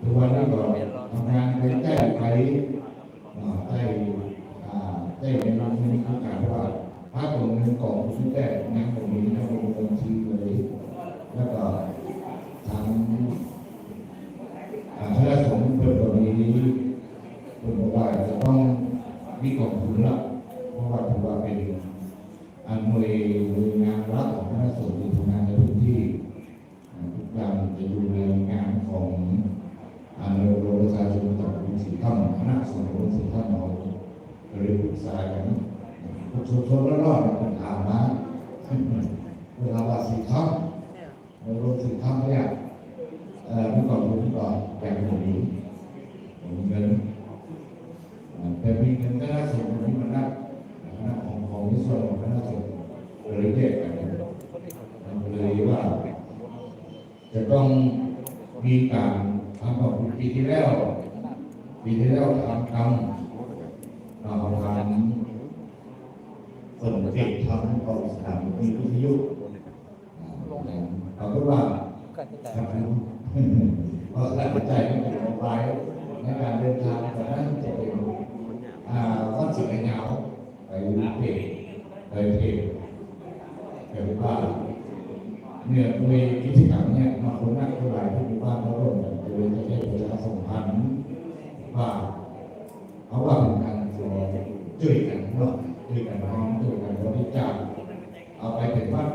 Speaker 6: ทุกวันนี้ก็ทำงานไปใกล้ไปได้ในโรงเรียนคือการว่าพระตรงนี้กองทุนแต่งานตรงนี้ทำเป็นบัญชีเลยแล้วก็ทางคณะสงฆ์เปิดตรงนี้เปิดบอกว่าจะต้องมีกองทุนละเพราะว่าถือว่าเป็นหน่วยงานรัฐของคณะสงฆ์ที่ทำงานในพื้นที่ทุกอย่างจะอยู่ในงานของโรงประชาชนต่อคุณสีท่านคณะสงฆ์คุณสีท่านเราเลยปรึกษากันชนรอดๆมันถามมาเวลาว่าสีท่านในโรงสีท่านเนี่ยเมื่อก่อนผมก็แบ่งตรงนี้เงินแต่มีเงินคณะสงฆ์ที่มันนับคณะของที่ส่วนของคณะสงฆ์เลยแยกกันเลยว่าจะต้องมีการทำของปีที่แล้วทำเราทำส่วนเด็กทำของสถาบันวิทยุเราก็ว่าเพราะตัดสินใจไม่เป็นเอาไว้ในการเดินทางแต่นั้นจะเป็นคอนเสิร์ตยาวไปเพจแต่ว่าเนี่ยมีกิจกรรมเนี่ยมาคนนักเท่าไหร่ที่บ้านเขาร่วมกันเลยจะได้ประชาสัมพันธ์ว่าเขาว่าเป็นการช่วยกันเนาะช่วยกันน้องช่วยกันบริจาคเอาไปเป็นวัด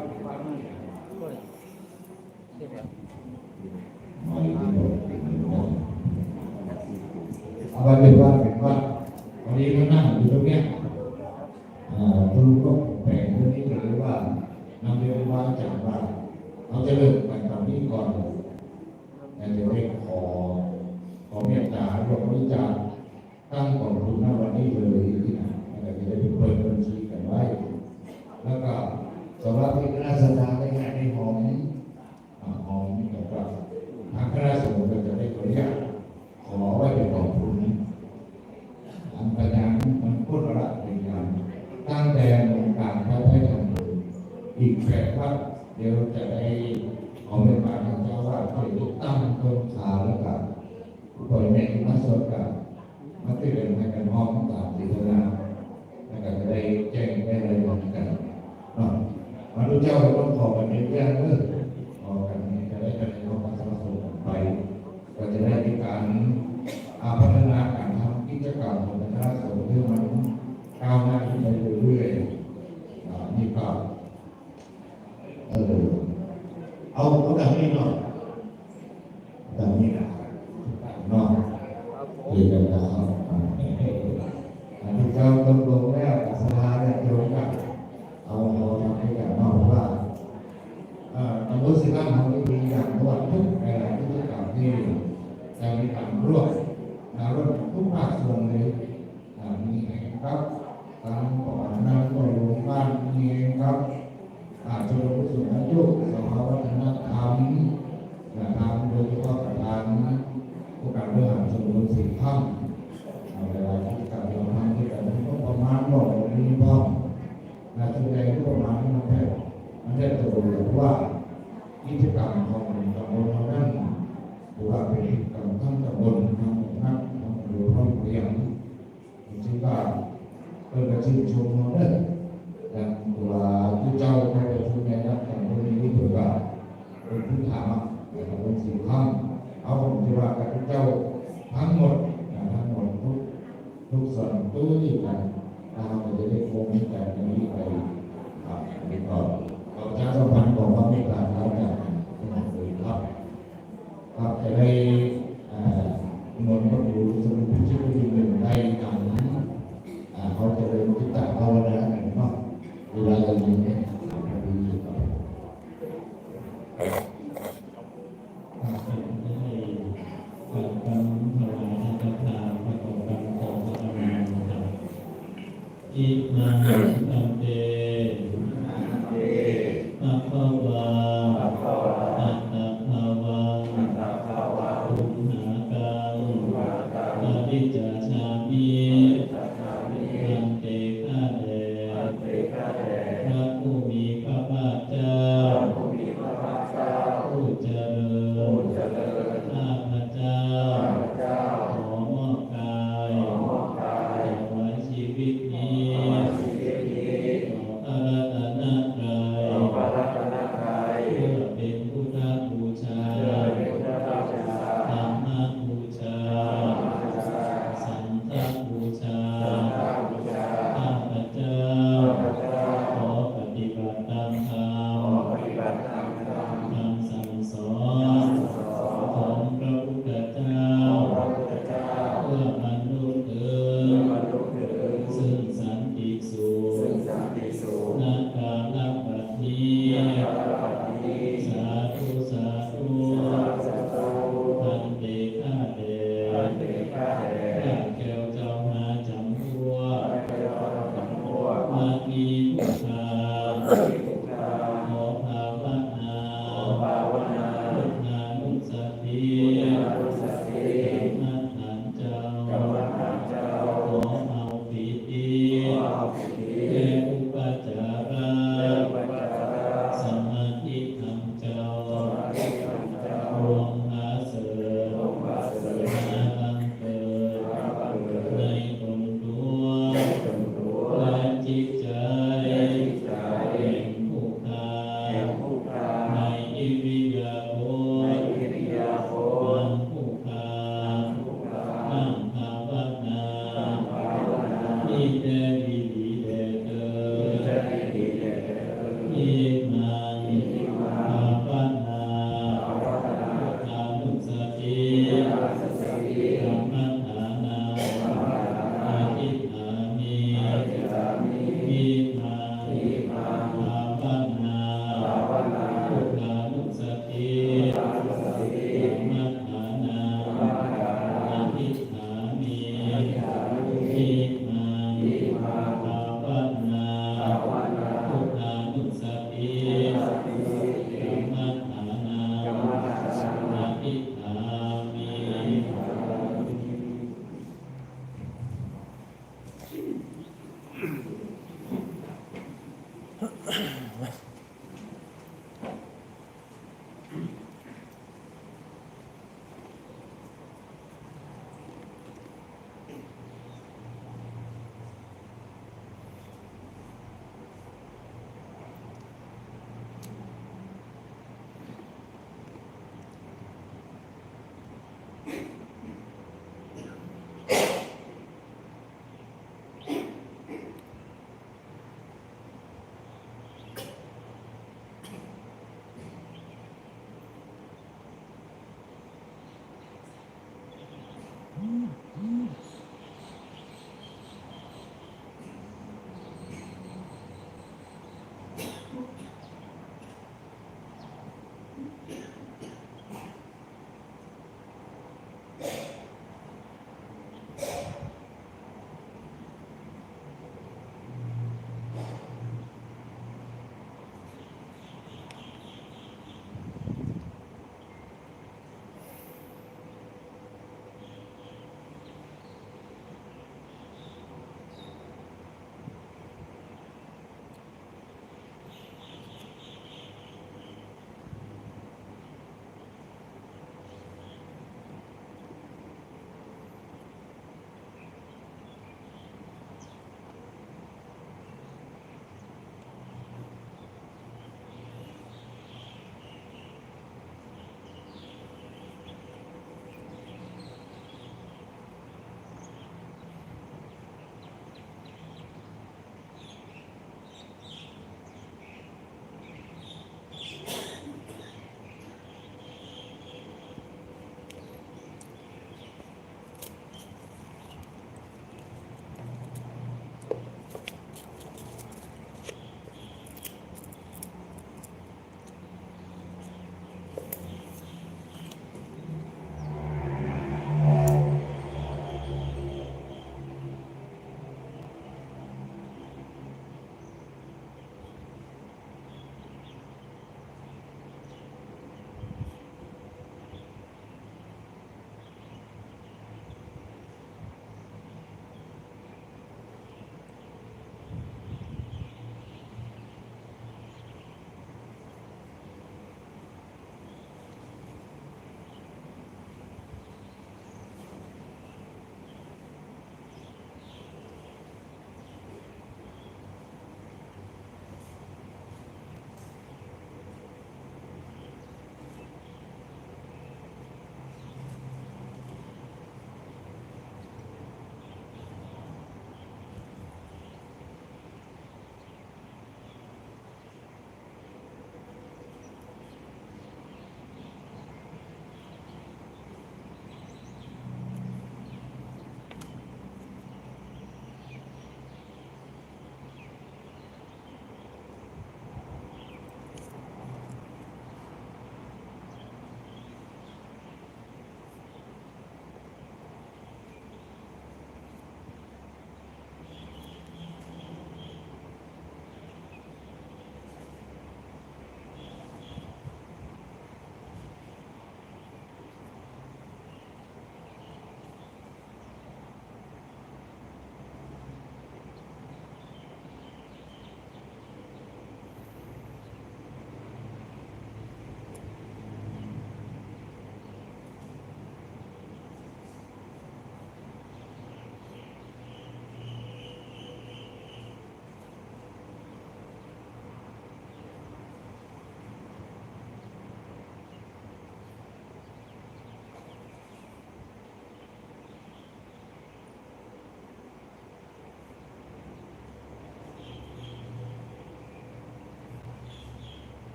Speaker 6: เอาไปเป็นวัดวันนี้ก็นั่งอยู่ตรงเนี้ยคุณลุงก็แบ่งเรื่องนี้เลยว่านำเรียนว่าจากว่าเราจะเริ่มกันตอนนี้ก่อนแต่จะได้ขอเมตตาร่วมบริจาคตั้งกองทุนณวันนี้เลยที่นะเราจะได้เปิดบัญชีกันไว้แล้วก็สำหรับที่คณะสัญญาได้งานในหอมกับทางคณะสงฆ์จะได้ขออนุญาตขอไว้เป็นกองทุนอันปัญญามันพูดละเป็นการตั้งแต่การเข้าไปทำอีกแบบว่าเดี๋ยวจะได้ของเป็นมาทางเจ้าว่าเพื่อตั้งต้นขาแล้วก็ปล่อยแม่มาสดกับมาที่เป็นให้กันห้องตามสิทนาแล้วก็จะได้แจ้งได้เลยเหมือนกันมาดูเจ้าต้องขอกันในเรื่องขอกันจะได้กันในความสมัครสมไปก็จะได้มีการพัฒนาการทำกิจกรรมของคณะสงฆ์ที่มันก้าวหน้าขึ้นไปเรื่อยๆนี่ก็เอาแบบนี้หน่อยแบบนี้นะเนาะดีเลยนะครับอันที่เจ้าตกลงแล้วสภาเนี่ยโยมกับเอาทำให้กับน้องว่าตำรวจสิบ้านเขามีอย่างตรวจทุกหลายๆกิจกรรมที่จะมีการร่วมทุกภาคส่วนเลยมีครับตามก่อนหน้าก็โรงพยาบาลมีครับชมรมผู้สูงอายุสภาวัฒนธรรมโดยเฉพาะประธานผู้การบริหารชมรมสีถ้ำเวลาที่การทำที่การก็ประมาณบอกมีบ้างแสดงก็ประมาณนี้มันได้ตัวว่ากิจกรรมของตำบลเรานั้นหรือว่าเป็นกิจกรรมทั้งตำบลทั้งนักทั้งหรือห้องเรียนจริงๆก็เป็นการชื่นชมเราได้อย่างตัวผู้เจ้าไปประชุมในนักการเมืองนี้ถือว่าเป็นพื้นฐานเป็นสิ่งข้ามเอาผมจะว่ากับผู้เจ้าทั้งหมดทุกส่วนตู้ที่กันเราจะได้คงแต่นี้ไปนี่ก็ประชาสัมพันธ์ของพระเมตตาเราเนี่ยครับจะได้นนท์ก็ดูสมุนไพรที่เป็นหนึ่งในการเขาจะเริ่มจิตตภาวนากันเนาะเวลาเราอยู่เนี่ย
Speaker 4: อิมังตันเต สาธุสาธุพันเตฆาเตข้าแก้วเจ้ามาจำพวกมามีพุทธาขอภาวนาพุทธานุสตินัตถันเจ้าขอเอาปิติเออุปจาระสมาธิธรรมเจ้ารวมหาเสริญมาบังเกิดในตนตัวและจิตใจแห่งผู้ทานในอิริยาบถวันผู้ทานนั่งภาวนาอิเตวิริเดเตอิมังภาวนาพุทธานุสติธรรมฐานาอาทิฏฐามิอิมังภาวนาพุทธานุส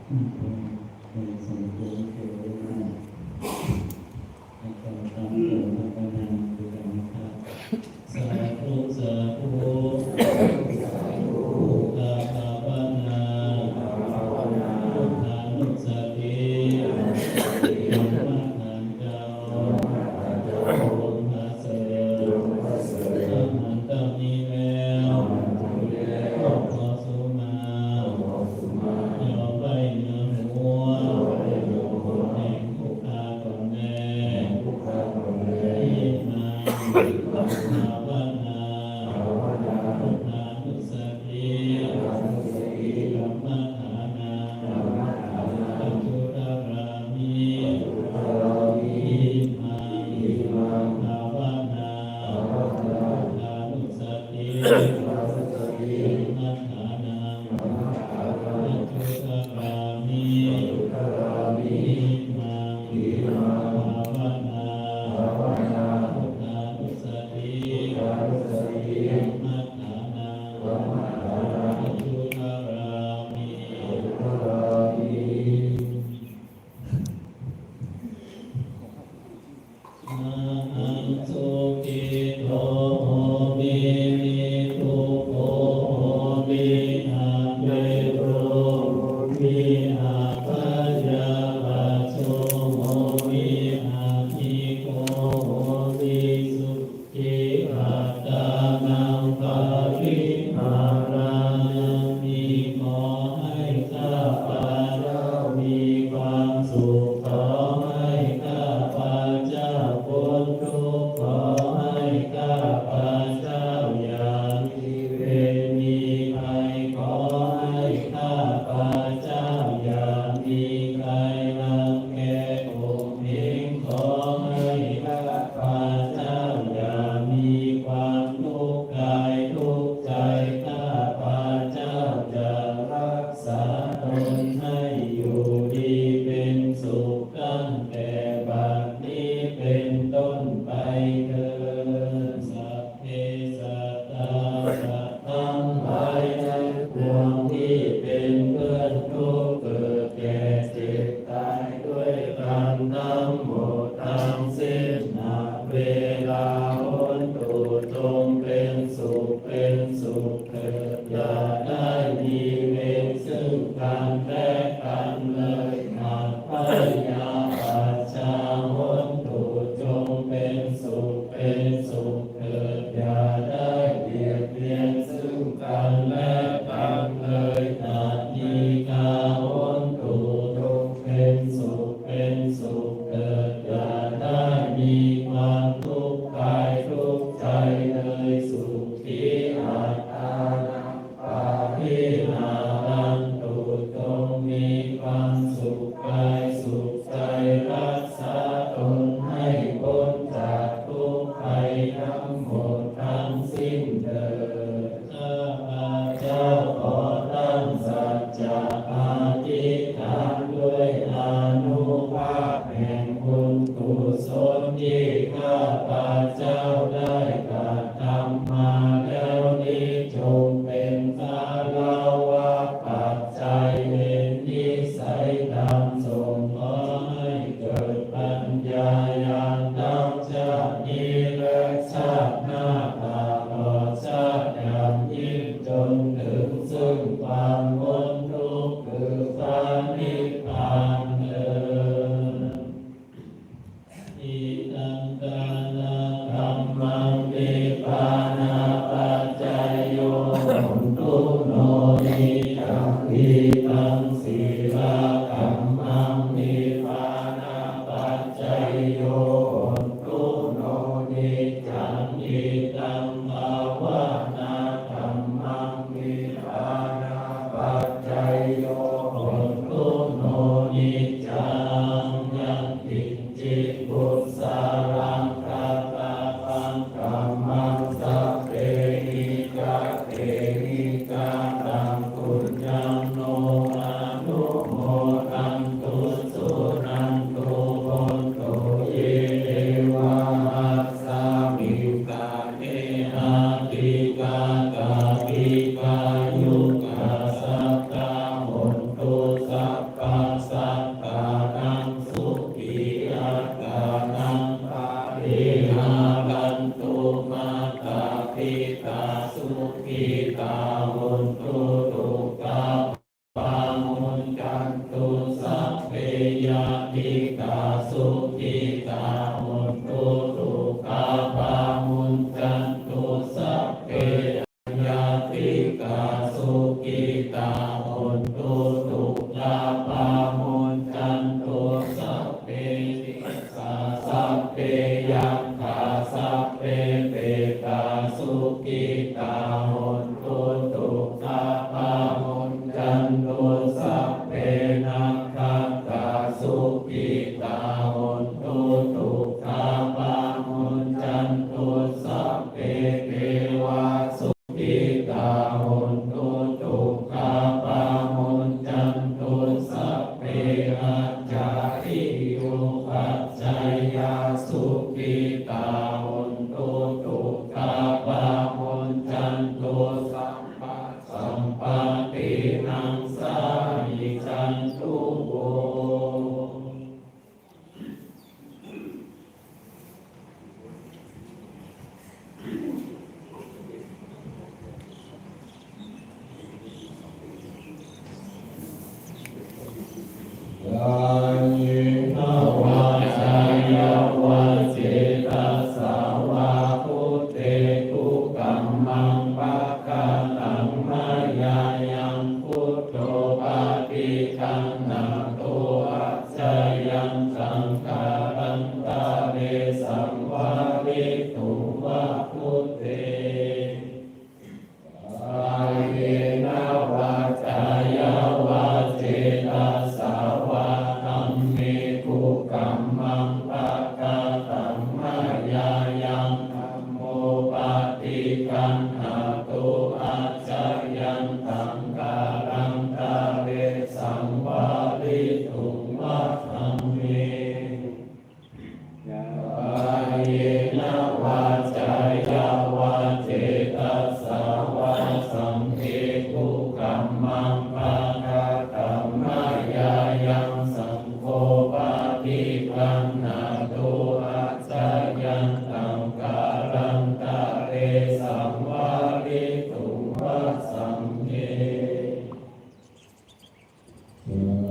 Speaker 4: ตังตุ
Speaker 5: ยินวาจายาวาเจตัสสาวาพุเตทุกัมมังปะกะตังมายายังพุทโธปาติคันนาโตอัจฉยังสังขารันตาเรสังวาริตุวะพุเตอาเยนะวาจายาวาเจตัสสาวาธัมเมทุกัมมังปะกะตังมายายังธัมโมปาติคันหาตุอัจฉยังสังขารันตาเรสังวาริตุวะธัมเมอาเยนะวาจายาวาเจตัสสาวาสัมเทตุกัมมังปะกะตังมายายังสังโฆปาติคันหาตุอัจฉยังสังขารันตาเรสังวาริตุวะสัมเท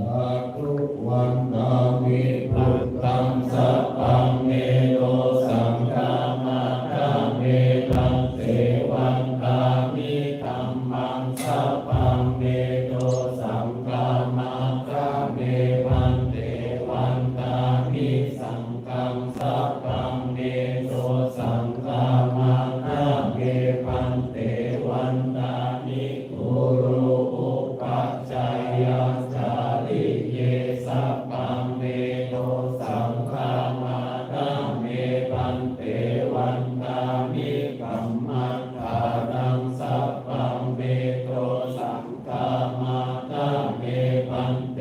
Speaker 5: สาธุวันนามิพุทธังสัพพังเมโตสังฆามาคาเมตังเตวันตามิธัมมังสัพพังเมโตสังฆามาคาเมวันเตวันตามิสังฆังสัพพังเมโตสังฆามาคาเมวันเตวันตามิกุรุอุปัจจายาจาริเยสัพพังเมโตสังฆามาคาเมวันเตวันตามิกัมมัฏฐานังสัพพังเมโตสังฆามาคาเมวันเต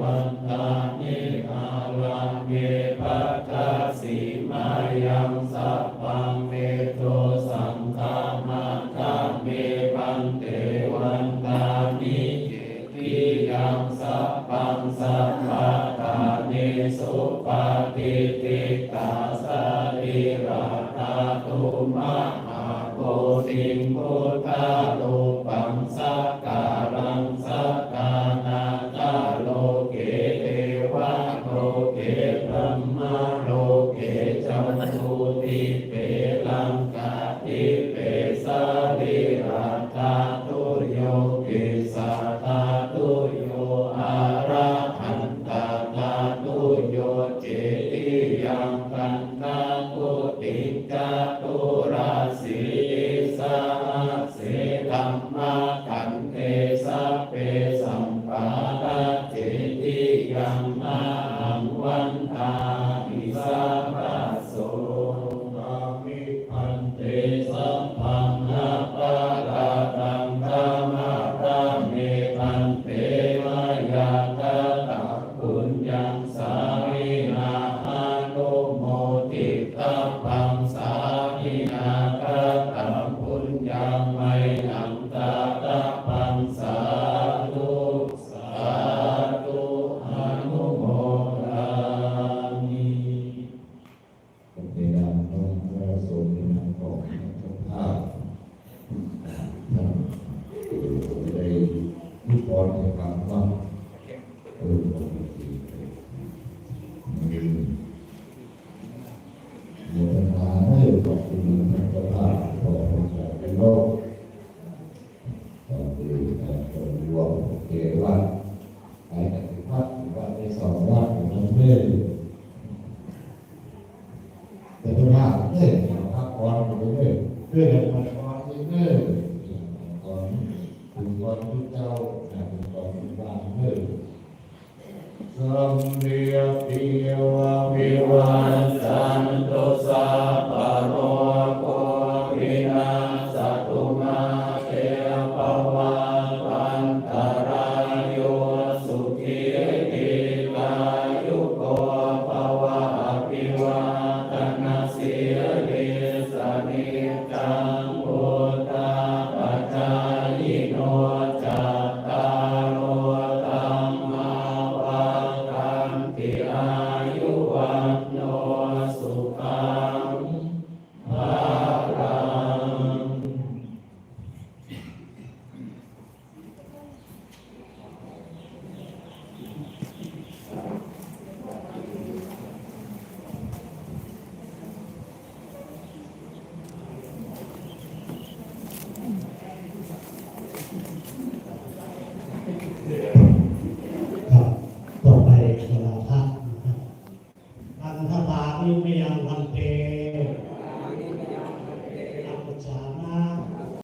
Speaker 5: วันตามิอาลังเกปัตตาสีมายังสัพพังเมโตสังฆามาคาเมวันเตวันตามิเจติยังสัพพังสัพพะทาเนสุปาติติกาสาริราธาตุมหาโพธิพุทธาลูปังสักการังสักกานาตาโลเกเทวะโลเกธรรมโลเกจัมสุติเปลังกาติเปสาริราธาตุโยเกสัทธาตุโยอาระหันตาธาตุโยเจติยังกันตาตุติจาตุราสีสาเสธัมมากันเทสะเปสัมปาทาเจติยังมาหังวันทาอิสาภาโสอามิพันเตสัพพังนาปะกะตังธรรมะธรรมเมพันเตมายาตะตะปุญญังสามินาอานุโมทิตาปังสามินาคาตังปุญญังไมหังตาตะปังสาธุสาธุอนุโมทามิ
Speaker 6: ในนามของพระสงฆ์ในนามของพระภาพได้ทุกคนในคำว่ามีโมทนาให้ขอบคุณพระภาพของพระเจ้าเป็นโลกตอนนี้การรวมเกวัตไปกันที่พักวันในสองวัดของทั้งเมื่อแต่ทุกอย่างเนี่ยพักผ่อนไปเรื่อยเพื่อให้มันพอที่เนื่อยก่อนถึงวันที่เจ้าถึงก่อนที่บ้านเนื่อยสัมเดียปิยวะวิวัชชันตุสัพพะโรโควินาศตุมาเตภวัตวันตรายโยสุขีติกายุโกภวะอภิวาทนาสิริสนิจังพุทธาปัจจายโนจัตตารโอธัมมาวัฏันติอายุวันโนสุขัง
Speaker 4: ธิมยังพันเต